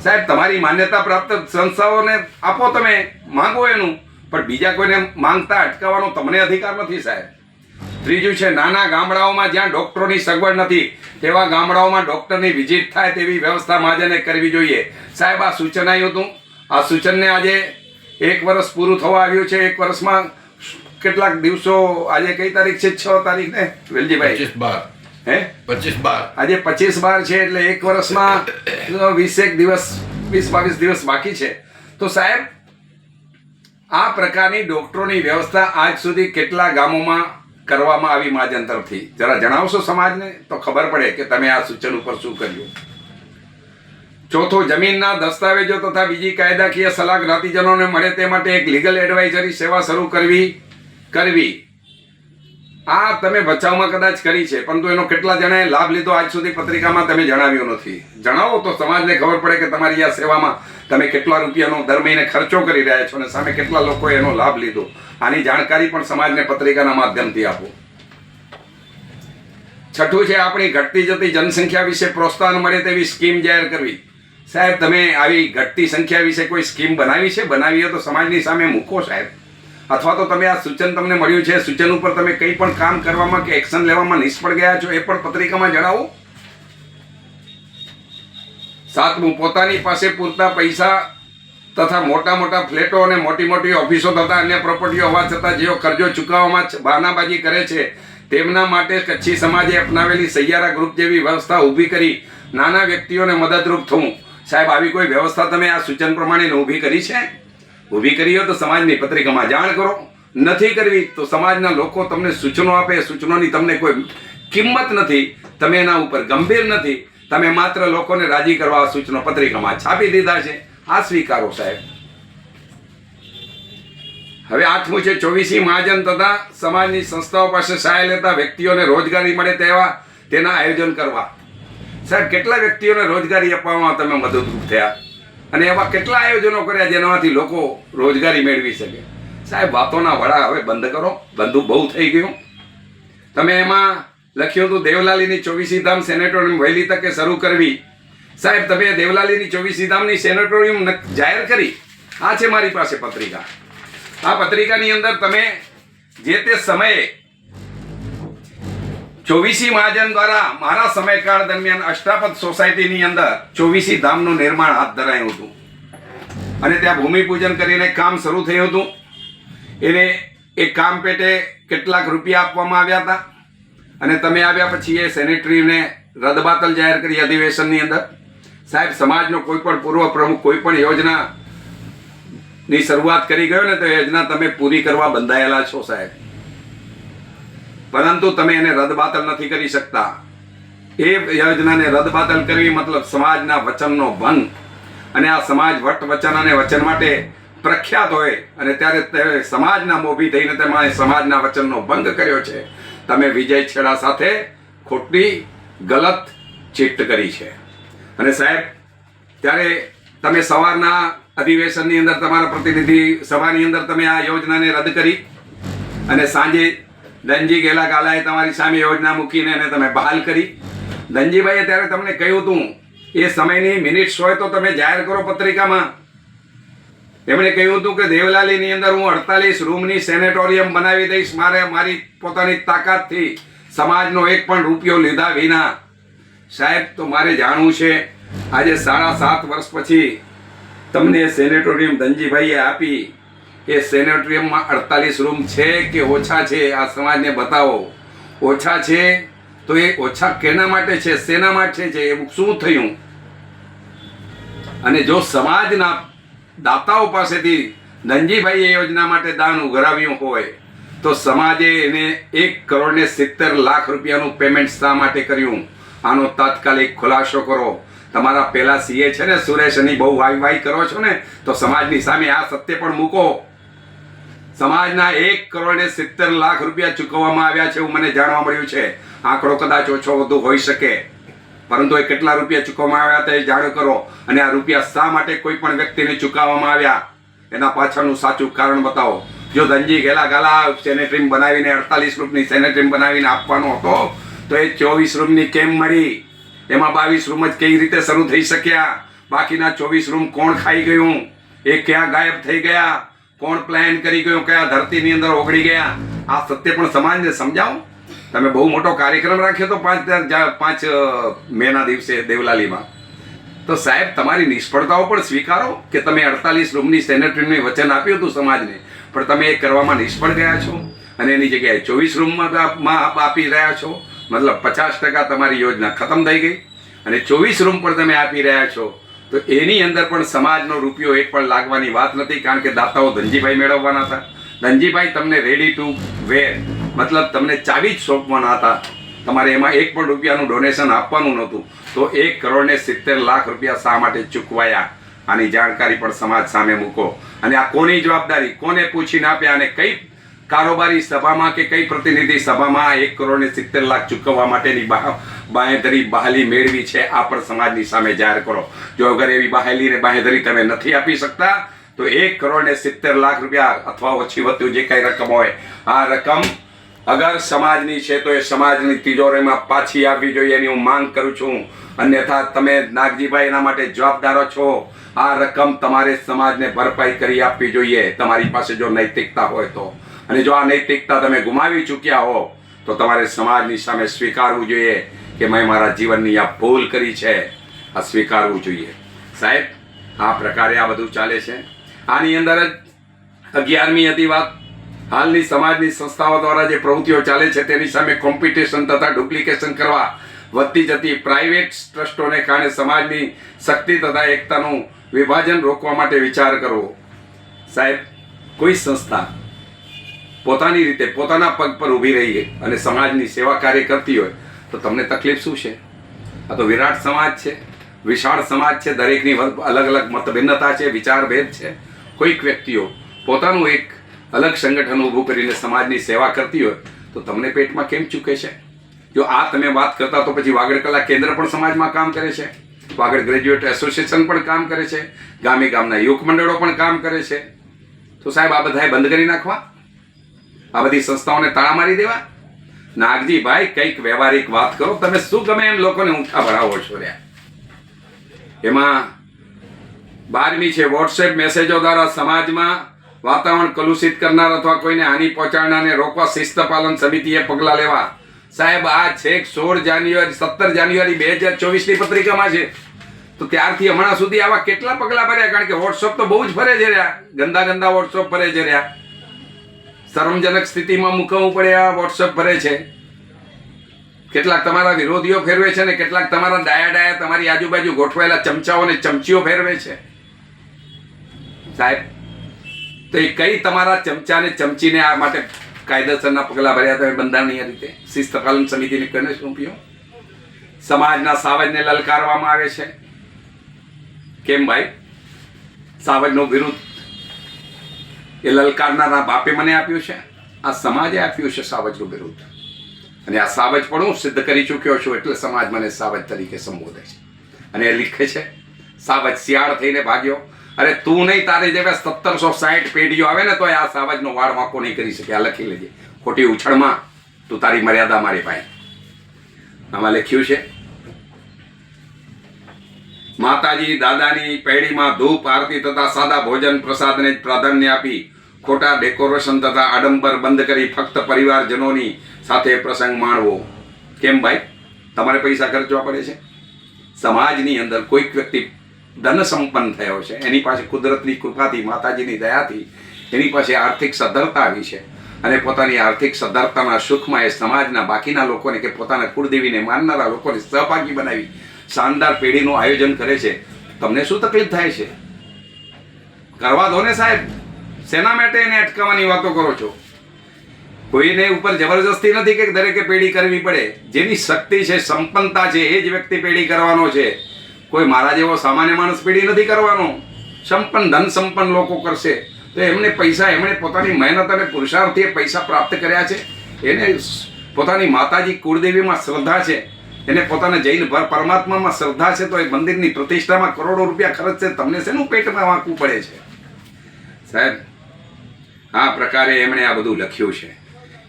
સાહેબ, તમારી માન્યતા પ્રાપ્ત સંસ્થાઓને આપો, તમે માંગો એનું, પણ બીજા કોઈને માંગતા અટકાવવાનો તમને અધિકાર નથી સાહેબ. ત્રીજું છે, નાના ગામડાઓમાં જ્યાં ડોક્ટરોની સગવડ નથી તેવા ગામડાઓમાં ડોક્ટરની વિઝિટ થાય તેવી વ્યવસ્થા મહાજને કરવી જોઈએ. સાહેબ, આ સૂચન આવ્યું હતું. આ સૂચનને આજે 1 વર્ષ પૂરું થવા આવ્યું છે. 1 વર્ષમાં કેટલાક દિવસો, આજે કઈ તારીખ છે? 6 તારીખ ને વેલજીભાઈ? 25/12. આજે 25/12 છે, એટલે 1 વર્ષમાં 20 દિવસ 20-22 દિવસ બાકી છે. તો સાહેબ, આ પ્રકારની ડોક્ટરોની વ્યવસ્થા આજ સુધી કેટલા ગામોમાં કરવામાં આવી મહાજન તરફથી? જરા જણાવશો સમાજને, તો ખબર પડે કે તમે આ સૂચન ઉપર શું કર્યું. ચોથું, જમીનના દસ્તાવેજો તથા બીજી કાયદાકીય સલાહ જ્ઞાતિજનોને મળે તે માટે એક લીગલ એડવાઇઝરી સેવા શરૂ કરવી. આ તમે બચાવમાં કદાચ કરી છે, પરંતુ એનો કેટલા જણાએ લાભ લીધો આજ સુધી પત્રિકામાં તમે જણાવ્યું નથી. જણાવો તો સમાજને ખબર પડે કે તમારી આ સેવામાં તમે કેટલા રૂપિયાનો દર મહિને ખર્ચો કરી રહ્યા છો અને સામે કેટલા લોકોએ એનો લાભ લીધો. આની જાણકારી પણ સમાજને પત્રિકાના માધ્યમથી આપો. છઠ્ઠું છે, આપણી ઘટતી જતી જનસંખ્યા વિશે પ્રોત્સાહન મળે તેવી સ્કીમ જાહેર કરવી. સાહેબ, તમે આવી ઘટતી સંખ્યા વિશે કોઈ સ્કીમ બનાવી છે? બનાવી હોય તો સમાજની સામે મૂકો સાહેબ. અથવા તો તમે આ સૂચન તમને મળ્યું છે, સૂચન ઉપર તમે કંઈ પણ કામ કરવામાં કે એક્શન લેવામાં નિષ્ફળ ગયા છો, એ પણ પત્રિકામાં જણાવો. સાતમું, પોતાની પાસે પૂરતા પૈસા તથા મોટા મોટા ફ્લેટો અને મોટી મોટી ઓફિસો તથા અન્ય પ્રોપર્ટીઓ હોવા છતાં જેઓ કર્જો ચૂકવવામાં બહાનાબાજી કરે છે તેમના માટે કચ્છી સમાજે અપનાવેલી સૈયારા ગ્રુપ જેવી વ્યવસ્થા ઊભી કરી નાના વ્યક્તિઓને મદદરૂપ થવું. સાહેબ, આવી કોઈ વ્યવસ્થા તમે આ સૂચન પ્રમાણે ઊભી કરી છે? ઊભી કરી હોય તો સમાજની પત્રિકામાં જાણ કરો. નથી કરવી તો સમાજના લોકો તમને સૂચનો આપે, સૂચનોની તમને કોઈ કિંમત નથી, તમે એના ઉપર ગંભીર નથી, તમે માત્ર લોકોને રાજી કરવા આ સૂચનો પત્રિકામાં છાપી દીધા છે. આ સ્વીકારો સાહેબ. હવે 8મું છે, 24 મહાજન તથા સમાજની સંસ્થાઓ પાસે સહાય લેતા વ્યક્તિઓને રોજગારી મળે તેના આયોજન કરવા. સાહેબ, કેટલા વ્યક્તિઓને રોજગારી આપવામાં તમે મદદરૂપ થયા અને એવા કેટલા આયોજનો કર્યા જેનામાંથી લોકો રોજગારી મેળવી શકે? સાહેબ, વાતોના વડા હવે બંધ કરો, બંધુ બહુ થઈ ગયું. તમે એમાં લખ્યું હતું દેવલાલીની 24 ધામ સેનેટોરિયમ વહેલી તકે શરૂ કરવી. સાહેબ, તમે દેવલાલીની 24 ધામની સેનેટોરિયમ જાહેર કરી. આ છે મારી પાસે પત્રિકા. આ પત્રિકાની અંદર તમે જે તે સમયે 24 મહાજન દ્વારા મારા સમયકાળ દરમિયાન અષ્ટાપદ સોસાયટીની અંદર 24 ધામનું નિર્માણ હાથ ધરાયું હતું અને ત્યાં ભૂમિપૂજન કરીને કામ શરૂ થયું હતું. એને એ કામ પેટે કેટલાક રૂપિયા આપવામાં આવ્યા હતા અને તમે આવ્યા પછી એ સેનેટરીને રદબાતલ જાહેર કરી અધિવેશનની અંદર. સાહેબ, સમાજનો કોઈ પણ પૂર્વ પ્રમુખ કોઈ પણ યોજનાની શરૂઆત કરી ગયો ને તો યોજના તમે પૂરી કરવા બંધાયેલા છો સાહેબ, પરંતુ તમે એને રદબાતલ નથી કરી શકતા. એ યોજનાને રદબાતલ કરવી મતલબ સમાજના વચનનો ભંગ, અને આ સમાજ વટ વચન અને વચન માટે પ્રખ્યાત હોય અને ત્યારે સમાજના મોભી થઈને તમે સમાજના વચનનો ભંગ કર્યો છે. તમે વિજય છેડા સાથે ખોટી ગલત ચીટ કરી છે. અને સાહેબ, ત્યારે તમે સવારના અધિવેશનની અંદર તમારા પ્રતિનિધિ સભાની અંદર તમે આ યોજનાને રદ કરી અને સાંજે ધનજી ગેલા ગાલાએ તમારી સામે યોજના મૂકીને એને તમે બહાલ કરી. ધનજીભાઈએ ત્યારે તમને કહ્યું હતું એ સમયની મિનિટ્સ હોય તો તમે જાહેર કરો પત્રિકામાં. એમણે કહ્યું હતું કે દેવલાલીની અંદર હું 48 રૂમની સેનેટોરિયમ બનાવી દઈશ, મારી પોતાની તાકાતથી, સમાજનો એક પણ રૂપિયો લીધા વિના. સાહેબ, તો મારે જાણવું છે આજે 7.5 વર્ષ પછી તમને સેનેટોરિયમ ધનજીભાઈએ આપી, એ સેનેટોરિયમમાં 48 રૂમ છે કે ઓછા છે? આ સમાજને બતાવો. ઓછા છે તો એ ઓછા કેના માટે છે, શેના માટે છે, એવું શું થયું? અને જો સમાજના દાતાઓ પાસેથી ધનજીભાઈ એ યોજના માટે દાન ઉઘરાવ્યું હોય તો સમાજે એને 1,70,00,000 રૂપિયાનું પેમેન્ટ શા માટે કર્યું? આનો તાત્કાલિક ખુલાસો કરો. તમારા પેલા સીએ છે ને સુરેશ, એની બહુ વાઈ કરો છો ને, તો સમાજની સામે આ સત્ય પણ મૂકો. સમાજના 1,70,00,000 રૂપિયા ચૂકવવામાં આવ્યા છે એવું મને જાણવા મળ્યું છે. આંકડો કદાચ ઓછો વધુ હોઈ શકે, પરંતુ એ કેટલા રૂપિયા ચૂકવવામાં આવ્યા તે જાણ કરો. અને આ રૂપિયા શા માટે કોઈ પણ વ્યક્તિને ચૂકવવામાં આવ્યા એના પાછળનું સાચું કારણ બતાવો. જો ધનજી ગાલા સેનેટરી બનાવીને 48 રૂમની સેનેટરી બનાવીને આપવાનો હતો તો એ 24 રૂમની કેમ મળી? એમાં 22 રૂમ જ કઈ રીતે શરૂ થઈ શક્યા? બાકીના 24 રૂમ કોણ ખાઈ ગયું? એ ક્યાં ગાયબ થઈ ગયા? કોણ પ્લાન કરી ગયું? કયા ધરતીની અંદર ઓગળી ગયા? આ સત્ય પણ સમાજને સમજાવો. તમે બહુ મોટો કાર્યક્રમ રાખ્યો તો 5 મેના દિવસે દેવલાલીમાં. તો સાહેબ, તમારી નિષ્ફળતાઓ પણ સ્વીકારો કે તમે 48 રૂમની સેનેટરીનું વચન આપ્યું હતું સમાજને, પણ તમે એ કરવામાં નિષ્ફળ ગયા છો અને એની જગ્યાએ 24 રૂમમાં આપી રહ્યા છો. મતલબ 50% તમારી યોજના ખતમ થઈ ગઈ અને 24 રૂમ પણ તમે આપી રહ્યા છો. તો એની અંદર પણ સમાજનો રૂપિયો એક પણ લાગવાની વાત નથી, કારણ કે દાતાઓ ધનજીભાઈ મેળવવાના હતા. ધનજીભાઈ તમને રેડી ટુ વેર, મતલબ તમને ચાવી જ સોંપવાના હતા. તમારે એમાં એક પણ રૂપિયાનું ડોનેશન આપવાનું નહોતું. તો 1,70,00,000 રૂપિયા શા માટે ચૂકવાયા? આની જાણકારી પણ સમાજ સામે મૂકો. અને આ કોની જવાબદારી, કોને પૂછીને આપ્યા અને કઈ કારોબારી સભામાં કે કઈ પ્રતિનિધિ સભામાં 1,70,00,000 ચૂકવવા માટેની બાંહેધરી બહાલી મેળવી છે? આ પણ સમાજની સામે જાહેર કરો. જો અગર એવી બહાલી ને બાંહેધરી તમે નથી આપી શકતા તો 1,70,00,000 રૂપિયા અથવા ઓછી વધુ જે કઈ રકમ હોય, આ રકમ અગર સમાજની છે તો એ સમાજની તિજોરીમાં પાછી આવવી જોઈએ એની હું માંગ કરું છું. અન્યથા તમે નાગજીભાઈ એના માટે જવાબદારો છો. આ રકમ તમારે સમાજને ભરપાઈ કરી આપવી જોઈએ, તમારી પાસે જો નૈતિકતા હોય તો. અને જો આ નૈતિકતા તમે ગુમાવી ચૂક્યા હો તો તમારે સમાજની સામે સ્વીકારવું જોઈએ કે મેં મારા જીવનની આ ભૂલ કરી છે. આ સ્વીકારવું જોઈએ. સાહેબ, આ પ્રકારે આ બધું ચાલે છે. આની અંદર જ 11મી હતી વાત. હાલની સમાજની સંસ્થાઓ દ્વારા જે પ્રવૃત્તિઓ ચાલે છે તેની સામે કોમ્પિટિશન તથા ડુપ્લિકેશન કરવા વધતી જતી પ્રાઇવેટ ટ્રસ્ટોને કારણે સમાજની શક્તિ તથા એકતાનું વિભાજન રોકવા માટે વિચાર કરવો. સાહેબ, કોઈ સંસ્થા પોતાની રીતે પોતાના પગ પર ઊભી રહી અને સમાજની સેવા કાર્ય કરતી હોય તો તમને તકલીફ શું છે? આ તો વિરાટ સમાજ છે, વિશાળ સમાજ છે. દરેકની અલગ અલગ મતભિન્નતા છે, વિચારભેદ છે. કોઈક વ્યક્તિઓ પોતાનું એક અલગ સંગઠન ઊભું કરીને સમાજની સેવા કરતી હોય તો તમને પેટમાં કેમ ચૂકે છે? જો આ તમે વાત કરતા તો પછી વાગડ કલા કેન્દ્ર પણ સમાજમાં કામ કરે છે, વાગડ ગ્રેજ્યુએટ એસોસિએશન પણ કામ કરે છે, ગામે ગામના યુવક મંડળો પણ કામ કરે છે. તો સાહેબ, આ બધાએ બંધ કરી નાખવા, આ બધી સંસ્થાઓને તાળા મારી દેવા. નાગજીભાઈ, કંઈક વ્યવહારિક વાત કરો. તમે શું ગમે એમ લોકોને ઊંઠા ભરાવો છો રહ્યા. એમાં 12મી છે, વોટ્સએપ મેસેજો દ્વારા સમાજમાં વાતાવરણ કલુષિત કરનાર અથવા કોઈને હાનિ પહોંચાડનારને રોકવા શિસ્ત પાલન સમિતિએ પગલાં લેવા. સાહેબ, આ છેક 17 જાન્યુઆરી 2024ની પત્રિકામાં છે. તો ત્યારથી હમણાં સુધી આવા કેટલા પગલાં ભર્યા? કારણ કે વોટ્સઅપ તો બહુ જ ફરે છે રહ્યા, ગંદા વોટ્સઅપ ફરે છે રહ્યા. શરમજનક સ્થિતિમાં મૂકવું પડે આ વોટ્સઅપ ફરે છે. કેટલાક તમારા વિરોધીઓ ફેરવે છે ને કેટલાક તમારા ડાયા તમારી આજુબાજુ ગોઠવાયેલા ચમચાઓ અને ચમચીઓ ફેરવે છે. સાહેબ, તો એ કઈ તમારા ચમચા ને ચમચીને આ માટે કાયદેસરના પગલાં ભર્યા તમે બંધારણીય રીતે? શિસ્ત પાલન સમિતિને કોને સોંપ્યો? સમાજના સાવજને લલકારવામાં આવે છે. કેમ ભાઈ? સાવજનો વિરુદ્ધ એ લલકારનારા બાપે મને આપ્યું છે, આ સમાજે આપ્યું છે સાવજનું વિરુદ્ધ. અને આ સાવજ પણ હું સિદ્ધ કરી ચૂક્યો છું, એટલે સમાજ મને સાવજ તરીકે સંબોધે છે. અને એ લીખે છે, સાવજ શિયાળ થઈને ભાગ્યો. અરે તું નહીં, તારી જેવા 1760 પેઢીઓ આવે ને તો આ સાવજનો વાળ વાંકો નહીં કરી શકે. આ લખી લેજે. ખોટી ઉછળમાં તું તારી મર્યાદા મારી પાસે. આમાં લખ્યું છે, માતાજી દાદાની પેઢીમાં ધૂપ આરતી તથા સાદા ભોજન પ્રસાદને જ પ્રાધાન્ય આપી ખોટા ડેકોરેશન તથા આડંબર બંધ કરી ફક્ત પરિવારજનોની સાથે પ્રસંગ માણવો. કેમ ભાઈ? તમારે પૈસા ખર્ચવા પડે છે. સમાજની અંદર કોઈક વ્યક્તિ ધન સંપન્ન થયો છે, એની પાસે કુદરતની કૃપાથી, માતાજીની દયાથી એની પાસે આર્થિક સદ્ધરતા આવી છે અને પોતાની આર્થિક સદ્ધરતાના સુખમાં એ સમાજના બાકીના લોકોને કે પોતાના કુળદેવીને માનનારા લોકોને સહભાગી બનાવી શાનદાર પેઢીનું આયોજન કરે છે. તમને શું તકલીફ થાય છે? કરવા દો ને સાહેબ, શેના માટે એને અટકાવવાની વાતો કરો છો? કોઈને ઉપર જબરજસ્તી નથી કે દરેકે પેઢી કરવી પડે. જેની શક્તિ છે, સંપન્નતા છે, એ જ વ્યક્તિ પેઢી કરવાનો છે. કોઈ મારા જેવો સામાન્ય માણસ પેઢી નથી કરવાનો. સંપન્ન, ધન સંપન્ન લોકો કરશે તો એમને પૈસા, એમણે પોતાની મહેનત અને પુરુષાર્થથી એ પૈસા પ્રાપ્ત કર્યા છે. એને પોતાની માતાજી કુળદેવીમાં શ્રદ્ધા છે, એને પોતાના જૈન પરમાત્મામાં શ્રદ્ધા છે, તો એ મંદિરની પ્રતિષ્ઠામાં કરોડો રૂપિયા ખર્ચશે. તમને શેનું પેટમાં વાંકવું પડે છે સાહેબ? આ પ્રકારે એમણે આ બધું લખ્યું છે.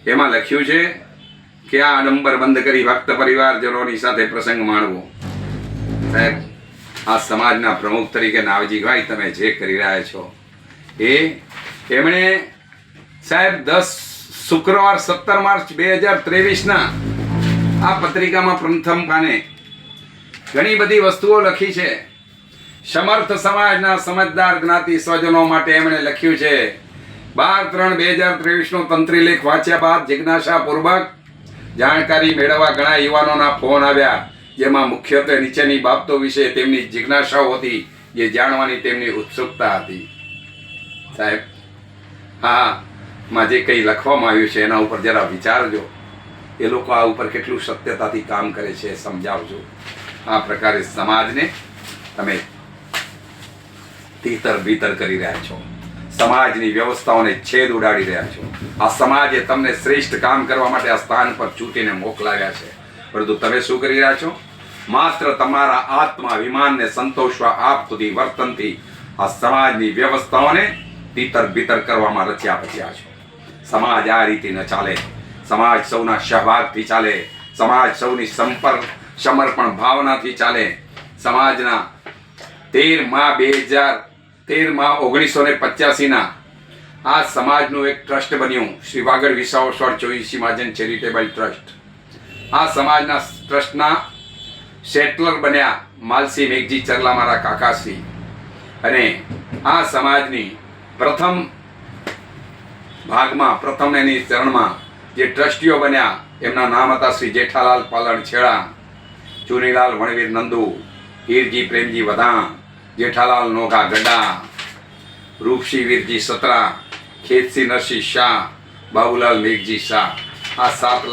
એમાં લખ્યું છે કે આ આડંબર બંધ કરી ભક્ત પરિવારજનોની સાથે પ્રસંગ માણવો. સાહેબ, આ સમાજના પ્રમુખ તરીકે નાવજીભાઈ તમે જે કરી રહ્યા છો એ એમણે સાહેબ 10 શુક્રવાર 17 માર્ચ 2023ના આ પત્રિકામાં પ્રથમ પાને ઘણી બધી વસ્તુઓ લખી છે. સમર્થ સમાજના સમજદાર જ્ઞાતિ સ્વજનો માટે એમણે લખ્યું છે 12/3/2023નો તંત્રી લેખ વાંચ્યા બાદ જિજ્ઞાસાપૂર્વક જાણકારી મેળવવા ઘણા યુવાનોના ફોન આવ્યા, જેમાં મુખ્યત્વે નીચેની બાબતો વિશે તેમની જિજ્ઞાસાઓ હતી, જે જાણવાની તેમની ઉત્સુકતા હતી. સાહેબ, હા, માં જે કંઈ લખવામાં આવ્યું છે એના ઉપર જરા વિચારજો. એ લોકો આ ઉપર કેટલું સત્યતાથી કામ કરે છે એ સમજાવજો. આ પ્રકારે સમાજને તમે તીતર ભીતર કરી રહ્યા છો, સમાજની વ્યવસ્થાઓને છેદ ઉડાડી રહ્યા છો. આ સમાજે તમને શ્રેષ્ઠ કામ કરવા માટે આ સ્થાન પર ચૂંટીને મોકલાવ્યા છે, પરંતુ તમે શું કરી રહ્યા છો? માત્ર તમારા આત્માભિમાનને સંતોષવા આપ સુધી વર્તનથી આ સમાજની વ્યવસ્થાઓને તીતર ભીતર કરવામાં રચ્યા પચ્યા છો. સમાજ આ રીતે ન ચાલે. સમાજ સૌના સહભાગથી ચાલે. સમાજ સૌની સમર્પણ ભાવનાથી ચાલે. સમાજના 13/1985ના આ સમાજનું એક ટ્રસ્ટ બન્યું, શ્રી વાગડ વિસાવસર ચોવીસી મહાજન ચેરિટેબલ ટ્રસ્ટ. આ સમાજના ટ્રસ્ટના સેટલર બન્યા માલસી મેઘજી ચરલા, મારા કાકાશ્રી. અને આ સમાજની પ્રથમ ભાગમાં, પ્રથમ એની ચરણમાં જે ટ્રસ્ટીઓ બન્યા એમના નામ હતા શ્રી જેઠાલાલ પાલણ છેડા, ચુનીલાલ વણવીર નંદુ, હીરજી પ્રેમજી વધાણ, જેઠાલાલ નોઘા ગડા, રૂપસિંહ વીરજી સતરા, ખેતસિંહ નરસિંહ શાહ, બાબુલાલ મેઘજી શાહ. આ 7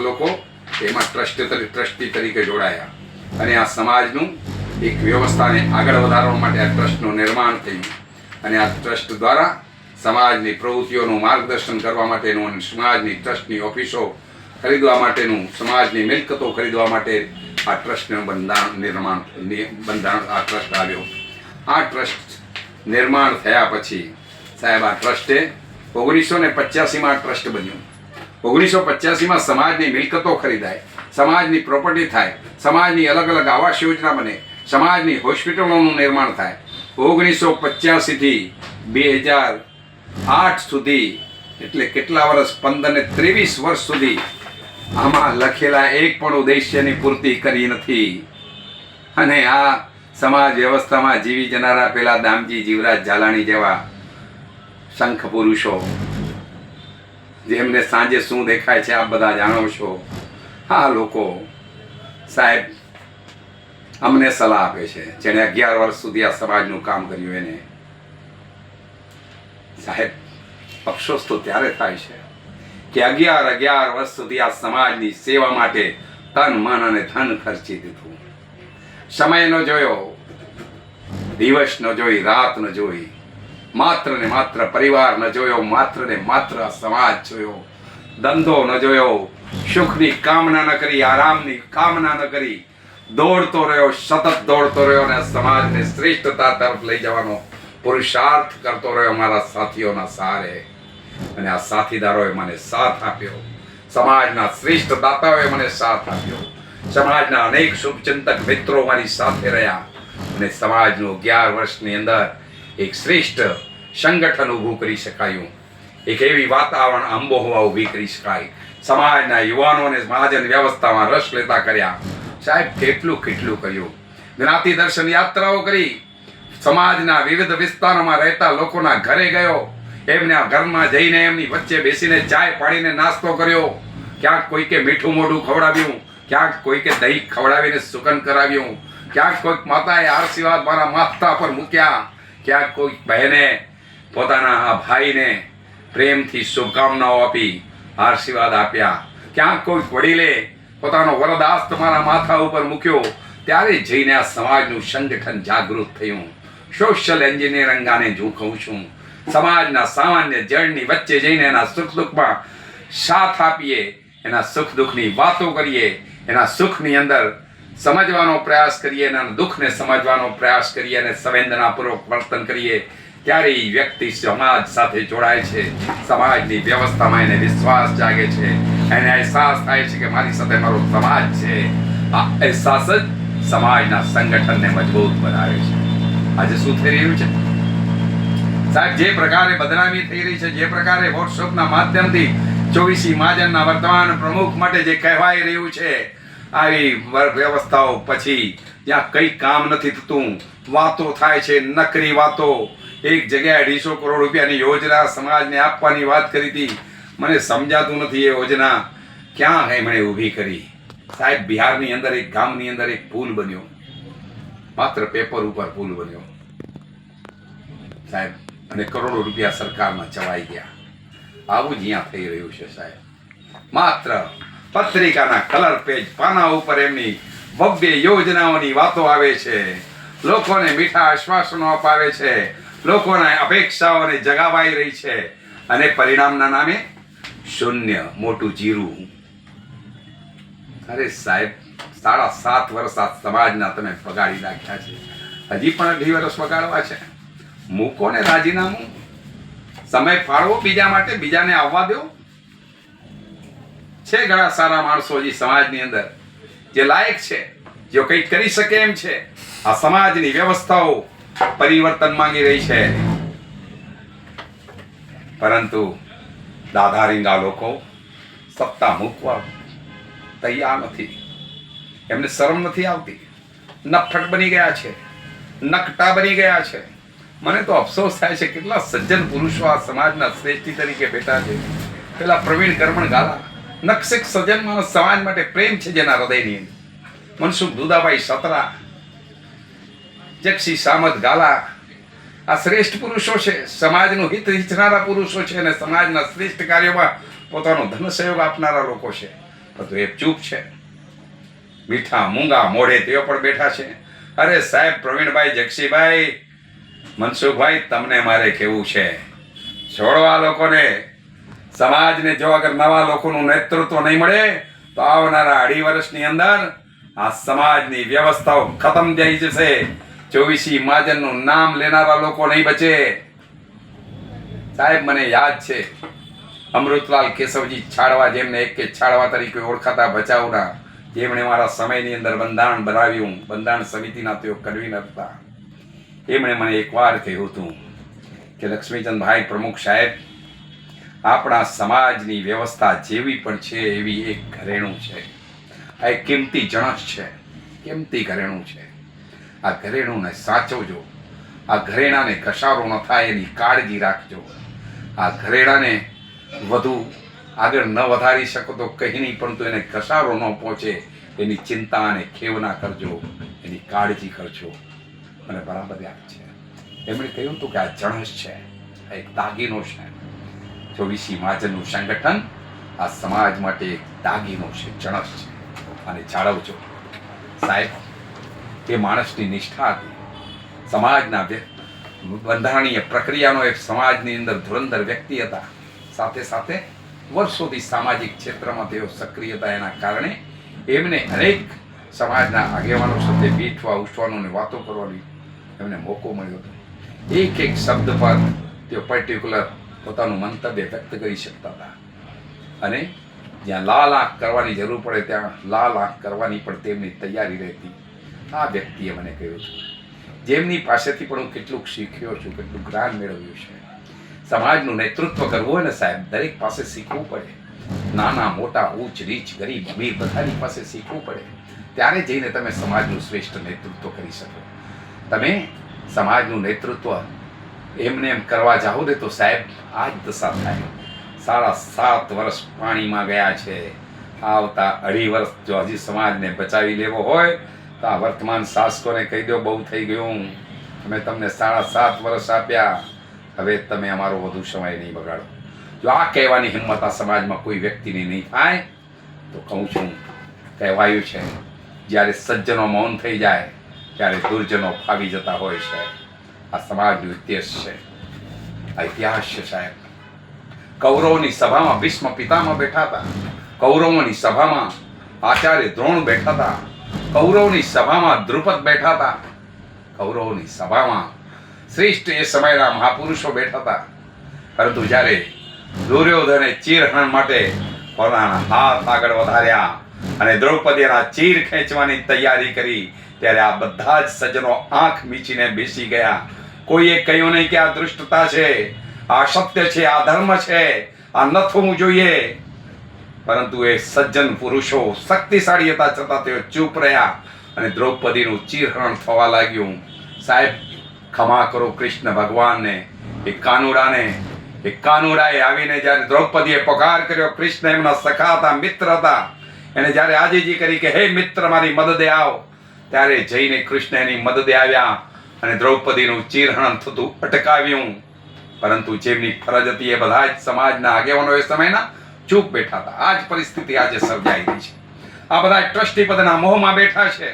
લોકો એમાં ટ્રસ્ટી તરીકે જોડાયા. અને આ સમાજનું એક વ્યવસ્થાને આગળ વધારવા માટે આ ટ્રસ્ટનું નિર્માણ થયું. અને આ ટ્રસ્ટ દ્વારા સમાજની પ્રવૃત્તિઓનું માર્ગદર્શન કરવા માટેનું અને સમાજની ટ્રસ્ટની ઓફિસો ખરીદવા માટેનું, સમાજની મિલકતો ખરીદવા માટે આ ટ્રસ્ટનું બંધારણ આ ટ્રસ્ટ આવ્યો. આ ટ્રસ્ટ નિર્માણ થયા પછી સાહેબ આ ટ્રસ્ટે 1985માં ટ્રસ્ટ બન્યું. 1985માં સમાજની મિલકતો ખરીદાય, સમાજની પ્રોપર્ટી થાય, સમાજની અલગ અલગ આવાસ યોજના બને, સમાજની હોસ્પિટલોનું નિર્માણ થાય. 1985થી 2008 સુધી, એટલે કેટલા વર્ષ? 15 ને 23 વર્ષ સુધી આમાં લખેલા એક પણ ઉદ્દેશ્યની પૂર્તિ કરી નથી. અને આ સમાજ વ્યવસ્થામાં જીવી જનારા પેલા દામજી જીવરાજ ઝાલાણી જેવા શંખ પુરુષો, જેમને સાંજે શું દેખાય છે આપ બધા જાણો છો, આ લોકો સાહેબ અમને સલાહ આપે છે, જેણે 11 વર્ષ સુધી આ સમાજનું કામ કર્યું એને. સાહેબ, અફસોસ તો ત્યારે થાય છે કે 11 વર્ષ સુધી આ સમાજની સેવા માટે તન મન અને ધન ખર્ચી દીધું. સમય ન જોયો, દિવસ ન જોઈ, રાત ન જોઈ, માત્ર ને માત્ર પરિવાર ન જોયો, માત્ર ને માત્ર સમાજ જોયો. ધંધો ન જોયો, સુખની કામના ન કરી, આરામની કામના ન કરી, દોડતો રહ્યો, સતત દોડતો રહ્યો અને સમાજને શ્રેષ્ઠતા તરફ લઈ જવાનો પુરુષાર્થ કરતો રહ્યો મારા સાથીઓના સહારે. અને આ સાથીદારોએ મને સાથ આપ્યો, સમાજના શ્રેષ્ઠ દાતાઓએ મને સાથ આપ્યો, સમાજના અનેક શુભચિંતક મિત્રો મારી સાથે રહ્યા. અને સમાજનું 11 વર્ષની અંદર એક શ્રેષ્ઠ સંગઠન ઊભું કરી શકાયું. એક એવી વાતાવરણ આંબોહવા ઊભી કરી શકાય. સમાજના યુવાનોને મહાજન વ્યવસ્થામાં રસ લેતા કર્યા. સાહેબ, કેટલું કર્યું. જ્ઞાતિ દર્શન યાત્રાઓ કરી, સમાજના વિવિધ વિસ્તારોમાં રહેતા લોકોના ઘરે ગયો, એમના ઘરમાં જઈને એમની વચ્ચે બેસીને ચાય પાડીને નાસ્તો કર્યો. ક્યાંક કોઈકે મીઠું મોઢું ખવડાવ્યું, ક્યાંક કોઈકે દહીં ખવડાવીને સુગંધ કરાવ્યું, ક્યાંક કોઈક માતાએ આશીર્વાદ મારા માથા પર મૂક્યા, ક્યાંક કોઈ બહેને પોતાના આ ભાઈને પ્રેમથી શુભકામનાઓ આપી આશીર્વાદ આપ્યા, ક્યાંક કોઈ વડીલે પોતાનો વરદાસ્ત તમારા માથા ઉપર મૂક્યો, ત્યારે જઈને આ સમાજનું સંગઠન જાગૃત થયું. સોશિયલ એન્જિનિયરિંગ આને હું કહું છું. સમાજના સામાન્ય જળની વચ્ચે જઈને એના સુખ દુઃખમાં સાથ આપીએ, એના સુખ દુઃખની વાતો કરીએ, એના સુખની અંદર સમજવાનો પ્રયાસ કરીએ, એના દુઃખને સમજવાનો પ્રયાસ કરીએ અને સંવેદનાપૂર્વક વર્તન કરીએ, ત્યારે એ વ્યક્તિ સમાજ સાથે જોડાય છે. સમાજની વ્યવસ્થામાં એને વિશ્વાસ જાગે છે, એને અહેસાસ થાય છે કે મારી સાથે મારો સમાજ છે. આ અહેસાસ જ સમાજના સંગઠનને મજબૂત બનાવે છે. આજે શું થઈ રહ્યું છે સાહેબ? જે પ્રકારે બદનામી થઈ રહી છે, જે પ્રકારે વોટ્સઅપના માધ્યમથી 24 મહાજનના વર્તમાન પ્રમુખ માટે જે કહેવાય રહ્યું છે, આવી વ્યવસ્થાઓ પછી જ્યાં કઈ કામ નથી થતું, વાતો થાય છે, નકરી વાતો. એક જગ્યાએ 250 કરોડ રૂપિયાની યોજના સમાજને આપવાની વાત કરી હતી. મને સમજાતું નથી એ યોજના ક્યાં એમણે ઊભી કરી. સાહેબ, બિહારની અંદર એક ગામની અંદર એક પુલ બન્યો, માત્ર પેપર ઉપર પુલ બન્યો સાહેબ, અને કરોડો રૂપિયા સરકારમાં ચવાઈ ગયા. આવું જ અહીંયા થઈ રહ્યું છે સાહેબ. માત્ર પત્રિકાના કલર પેજ પાના ઉપર એમની ભવ્ય યોજનાઓની વાતો આવે છે, લોકોને મીઠા આશ્વાસનો અપાવે છે, લોકોના અપેક્ષાઓને જગાવાઈ રહી છે, અને પરિણામના નામે શૂન્ય, મોટું જીરું. અરે સાહેબ, 7.5 વર્ષ આ સમાજના તમે બગાડી નાખ્યા છે, હજી પણ 2 વર્ષ બગાડવા છે. મૂકો ને રાજીનામું, સમય ફાળવો બીજા માટે, બીજાને આવવા દો. છે ઘણા સારા માણસો હજી સમાજની અંદર જે લાયક છે, જે કંઈક કરી શકે એમ છે. આ સમાજની વ્યવસ્થાઓ પરિવર્તન માંગી રહી છે, પરંતુ દાધારીંગા લોકો સત્તા મૂકવા તૈયાર નથી. એમને શરમ નથી આવતી, નફટ બની ગયા છે, નકટા બની ગયા છે. મને તો અફસોસ થાય છે કેટલા સજ્જન પુરુષો આ સમાજના શ્રેષ્ઠી તરીકે બેઠા છે. પેલા પ્રવીણ કરમણ ગાલા, નક્ષિક સજ્જન માણસ, સમાજ માટે પ્રેમ છે જેના હૃદયની અંદર. મનસુખ દુદાભાઈ સતરા, જક્ષી સામત ગાલા, આ શ્રેષ્ઠ પુરુષો છે, સમાજનું હિત ઈચ્છનારા પુરુષો છે, અને સમાજના શ્રેષ્ઠ કાર્યોમાં પોતાનો ધન સહયોગ આપનારા લોકો છે. પરંતુ એ ચૂપ છે, મીઠા મૂંગા મોઢે તેઓ પણ બેઠા છે. અરે સાહેબ, પ્રવીણભાઈ, જક્ષીભાઈ, મનસુખભાઈ, તમને મારે કેવું છે, છોડો આ લોકોને. સમાજને જો અગર નવા લોકોનું નેતૃત્વ નહીં મળે તો આવનારા 2.5 વર્ષની અંદર આ સમાજની વ્યવસ્થાઓ ખતમ થઈ જશે. 24 મહાજનનું નામ લેનારા લોકો નહીં બચે. સાહેબ, મને યાદ છે અમૃતલાલ કેશવજી છાડવા, જેમને એક કે છાડવા તરીકે ઓળખાતા ભચાઉના, જેમણે મારા સમયની અંદર બંધારણ બનાવ્યું, બંધારણ સમિતિના તેઓ કન્વીનર હતા. એમણે મને એકવાર કહ્યું હતું કે લક્ષ્મીચંદભાઈ પ્રમુખ સાહેબ, આપણા સમાજની વ્યવસ્થા જેવી પણ છે એવી એક ઘરેણું છે, આ એક કિંમતી જણસ છે, કિંમતી ઘરેણું છે. આ ઘરેણુંને સાચવજો, આ ઘરેણાને ઘસારો ન થાય એની કાળજી રાખજો. આ ઘરેણાને વધુ આગળ ન વધારી શકો તો કંઈ નહીં, પરંતુ એને ઘસારો ન પહોંચે એની ચિંતા અને ખેવના કરજો, એની કાળજી કરજો. મને બરાબર યાદ છે એમણે કહ્યું હતું કે આ જણસ છે, આ એક દાગીનો છે. 24 મહાજનનું સંગઠન આ સમાજ માટે એક દાગીનો છે, જણસ છે, અને જાળવજો સાહેબ. એ માણસની નિષ્ઠા હતી, સમાજના બંધારણીય પ્રક્રિયાનો એક સમાજની અંદર ધુરંધર વ્યક્તિ હતા. સાથે સાથે વર્ષોથી સામાજિક ક્ષેત્રમાં તેઓ સક્રિય હતા. એના કારણે એમને અનેક સમાજના આગેવાનો સાથે બેઠવા, ઉઠવાનો અને વાતો કરવાની એમને મોકો મળ્યો હતો. એક એક શબ્દ પર તેઓ પર્ટિક્યુલર પોતાનું મંતવ્ય વ્યક્ત કરી શકતા હતા, અને જ્યાં લાલ આંખ કરવાની જરૂર પડે ત્યાં લાલ આંખ કરવાની પણ તેમની તૈયારી રહેતી. આ વ્યક્તિએ મને કહ્યું છે, જેમની પાસેથી પણ હું કેટલુંક શીખ્યો છું, કેટલું જ્ઞાન મેળવ્યું છે. સમાજનું નેતૃત્વ કરવું હોય ને સાહેબ, દરેક પાસે શીખવું પડે. નાના મોટા, ઊંચ નીચ, ગરીબ અમીર, બધાની પાસે શીખવું પડે. ત્યારે જઈને તમે સમાજનું શ્રેષ્ઠ નેતૃત્વ કરી શકો. તમે સમાજનું નેતૃત્વ એમને એમ કરવા જાઓ ને તો સાહેબ આ જ દશા થાય. 7.5 વર્ષ પાણીમાં ગયા છે. આવતા 2.5 વર્ષ જો હજી સમાજને બચાવી લેવો હોય તો આ વર્તમાન શાસકોને કહી દો બહુ થઈ ગયું. અમે તમને 7.5 વર્ષ આપ્યા, હવે તમે અમારો વધુ સમય નહીં બગાડો. જો આ કહેવાની હિંમત આ સમાજમાં કોઈ વ્યક્તિની નહીં થાય તો કહું છું, કહેવાયું છે જ્યારે સજ્જનો મૌન થઈ જાય ત્યારે દુર્જનો ફાવી જતા હોય છે. આ સમાજનો ઇતિહાસ છે, આ ઇતિહાસ છે સાહેબ. કૌરવોની સભામાં ભીષ્મ પિતામહ બેઠા હતા, કૌરવોની સભામાં આચાર્ય દ્રોણ બેઠા હતા, કૌરવોની સભામાં દ્રુપદ બેઠા હતા, કૌરવોની સભામાં શ્રેષ્ઠ એ સમયના મહાપુરુષો બેઠા હતા. પરંતુ જ્યારે દુર્યોધને ચીરહરણ માટે પોતાના હાથ આગળ વધાર્યા અને દ્રૌપદીના ચીર ખેંચવાની તૈયારી કરી, ત્યારે આ બધા જ સજ્જનો આંખ મીચીને બેસી ગયા. કોઈએ કહ્યું નહીં કે આ દૃષ્ટતા છે, આ સત્ય છે, આ ધર્મ છે, આ ન થવું જોઈએ. પરંતુ એ સજ્જન પુરુષો શક્તિશાળી હતા છતાં તેઓ ચૂપ રહ્યા અને દ્રૌપદીનું ચીરહરણ થવા લાગ્યું. સાહેબ, ક્ષમા કરો કૃષ્ણ ભગવાનને. એ કાનુડાએ આવીને જ્યારે દ્રૌપદીએ પકાર કર્યો, કૃષ્ણ એમના સખા હતા, મિત્ર હતા, એને જ્યારે આજીજી કરી કે હે મિત્ર મારી મદદે આવ, ત્યારે જઈને કૃષ્ણ એની મદદે આવ્યા અને દ્રૌપદીનું ચીરહરણ થતું અટકાવ્યું. પરંતુ જેમની ફરજ હતી એ બધા જ સમાજના આગેવાનો એ સમયના ચૂપ બેઠા હતા. આ જ પરિસ્થિતિ આજે સર્જાઈ રહી છે. આ બધા ટ્રસ્ટી પદના મોહમાં બેઠા છે,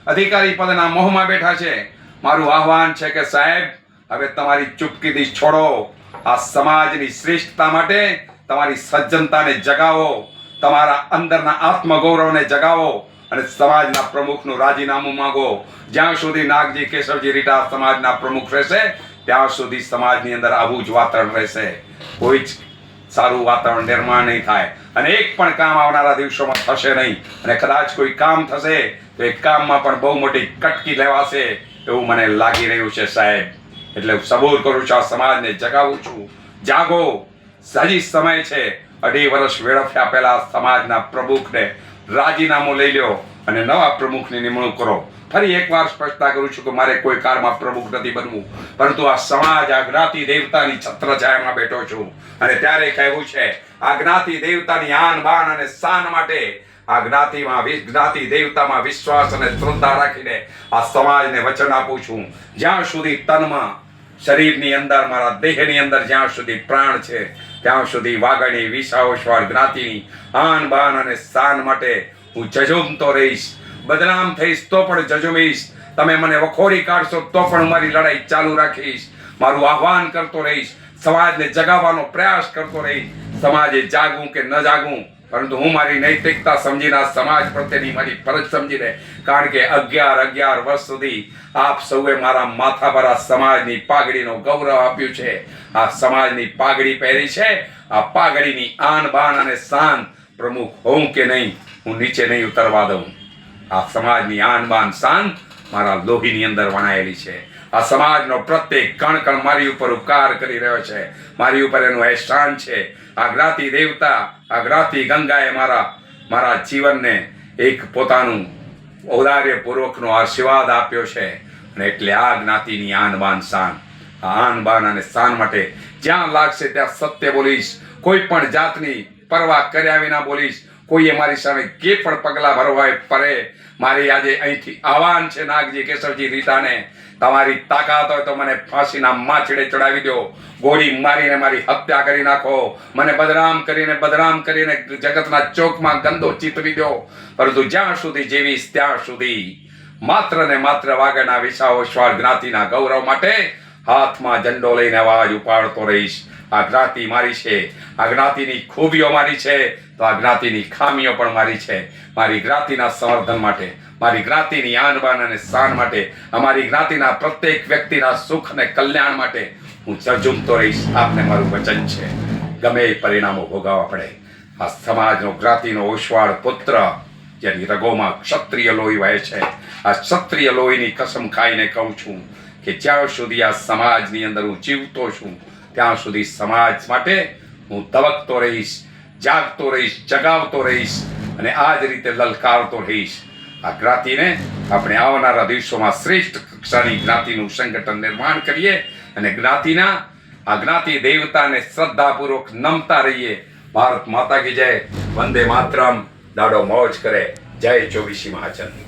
અધિકારી પદના મોહમાં બેઠા છે. મારું આહવાન છે કે સાહેબ, હવે તમારી ચૂપકીદી છોડો. આ સમાજની શ્રેષ્ઠતા માટે તમારી સજ્જનતાને જગાવો, તમારા અંદરના આત્મગૌરવને જગાવો અને સમાજના પ્રમુખનું રાજીનામું માંગો. જ્યાં સુધી નાગજી કેશવજી રીટા સમાજના પ્રમુખ રહેશે ત્યાં સુધી સમાજની અંદર આવું જ વાતાવરણ રહેશે. કોઈ જ સારું વાતાવરણ નિર્માણ નહીં થાય અને એક પણ કામ આવનારા દિવસોમાં થશે નહીં. અને કદાચ કોઈ કામ થશે તો એ કામમાં પણ બહુ મોટી કટકી લેવાશે એવું મને લાગી રહ્યું છે સાહેબ. એટલે સબૂર કરું છું, આ સમાજને જગાવું છું, જાગો. હજી સમય છે. 2.5 વર્ષ વેડફ્યા પહેલા સમાજના પ્રમુખને રાજીનામું લઈ લ્યો અને નવા પ્રમુખની નિમણૂક કરો. ફરી એકવાર સ્પષ્ટતા કરું છું કે મારે કોઈ કાળમાં પ્રમુખ નથી બનવું, પરંતુ આ સમાજ આ જ્ઞાતિ દેવતાની છત્રછાયામાં બેઠો છું. અને ત્યારે કહેવું છે, આ જ્ઞાતિ દેવતાની આન બાન અને શાન માટે આ જ્ઞાતિ દેવતામાં વિશ્વાસ અને શ્રદ્ધા રાખીને આ સમાજને વચન આપું છું, જ્યાં સુધી તનમાં શરીરની અંદર મારા દેહની અંદર જ્યાં સુધી પ્રાણ છે ત્યાં સુધી વાઘાણી વિસાવસ્વાળ જ્ઞાતિની આન બાન અને શાન માટે હું જજુમતો રહીશ. બદનામ થઈશ તો પણ જજુમીશ, તમે મને વખોડી કાઢશો તો પણ મારી લડાઈ ચાલુ રાખીશ. મારું આહવાન કરતો રહીશ, સમાજને જગાવવાનો પ્રયાસ કરતો રહીશ. સમાજે જાગવું કે ન જાગવું, પરંતુ હું મારી નૈતિકતા સમજીને સમાજ પ્રત્યેની મારી ફરજ સમજીને, કારણ કે 11 વર્ષ સુધી આપ સૌએ મારા માથા પર આ સમાજની પાઘડીનો ગૌરવ આપ્યું છે. આ સમાજની પાઘડી પહેરી છે. આ પાઘડીની આન બાન અને શાન પ્રમુખ હોઉં કે નહીં, હું નીચે નહીં ઉતરવા દઉં. આ સમાજની આન બાન શાન મારા લોહીની અંદર વણાયેલી છે. આ સમાજનો પ્રત્યેક કણ મારી ઉપર ઉપકાર કરી રહ્યો છે, મારી ઉપર એનું અહેસાન છે. આ જ્ઞાતિ દેવતા, આ જ્ઞાતિ ગંગાએ મારા જીવનને એક પોતાનું ઔદાર્યપૂર્વકનો આશીર્વાદ આપ્યો છે. અને એટલે આ જ્ઞાતિની આન બાન શાન, આ આન બાન અને શાન માટે જ્યાં લાગશે ત્યાં સત્ય બોલીશ. કોઈ પણ જાતની પરવા કર્યા વિના બોલીશ. કોઈએ મારી સામે કે પણ પગલાં ભરવા પડે, મારી આજે અહીંથી આહવાન છે નાગજી કેશવજી રીટાને, તમારી તાકાત હોય તો મને ફાંસીના માછડે ચડાવી દો, ગોળી મારીને મારી હત્યા કરી નાખો, મને બદનામ કરીને જગતના ચોકમાં ગંદો ચિતરી દો. પરંતુ જ્યાં સુધી જીવીશ ત્યાં સુધી માત્ર ને માત્ર વાગડના વિસાવસ્વાળ જ્ઞાતિના ગૌરવ માટે હાથમાં ઝંડો લઈને અવાજ ઉપાડતો રહીશ. આ જ્ઞાતિ મારી છે, આ જ્ઞાતિની ખૂબીઓ મારી છે તો આ જ્ઞાતિની ખામીઓ પણ મારી છે. મારી જ્ઞાતિના સંવર્ધન માટે, મારી જ્ઞાતિની આન બાન અને શાન માટે, અમારી જ્ઞાતિના પ્રત્યેક વ્યક્તિના સુખ અને કલ્યાણ માટે હું ઝઝૂમતો રહીશ. આપને મારું વચન છે, ગમે એ પરિણામો ભોગવવા પડે. આ સમાજનો જ્ઞાતિનો ઓશવાળ પુત્ર જેની રગોમાં ક્ષત્રિય લોહી વહે છે, આ ક્ષત્રિય લોહીની કસમ ખાઈને કહું છું કે જ્યાં સુધી આ સમાજની અંદર હું જીવતો છું ત્યાં સુધી સમાજ માટે હું તવકતો રહીશ, જાગતો રહીશ, જગાવતો રહીશ અને આ જ રીતે લલકારતો રહીશ. આ જ્ઞાતિને આપણે આવનારા દિવસોમાં શ્રેષ્ઠ કક્ષાની જ્ઞાતિનું સંગઠન નિર્માણ કરીએ અને આ જ્ઞાતિ દેવતાને શ્રદ્ધાપૂર્વક નમતા રહીએ. ભારત માતા કી જય. વંદે માતરમ. દાડો મોજ કરે. જય 24 મહાજન.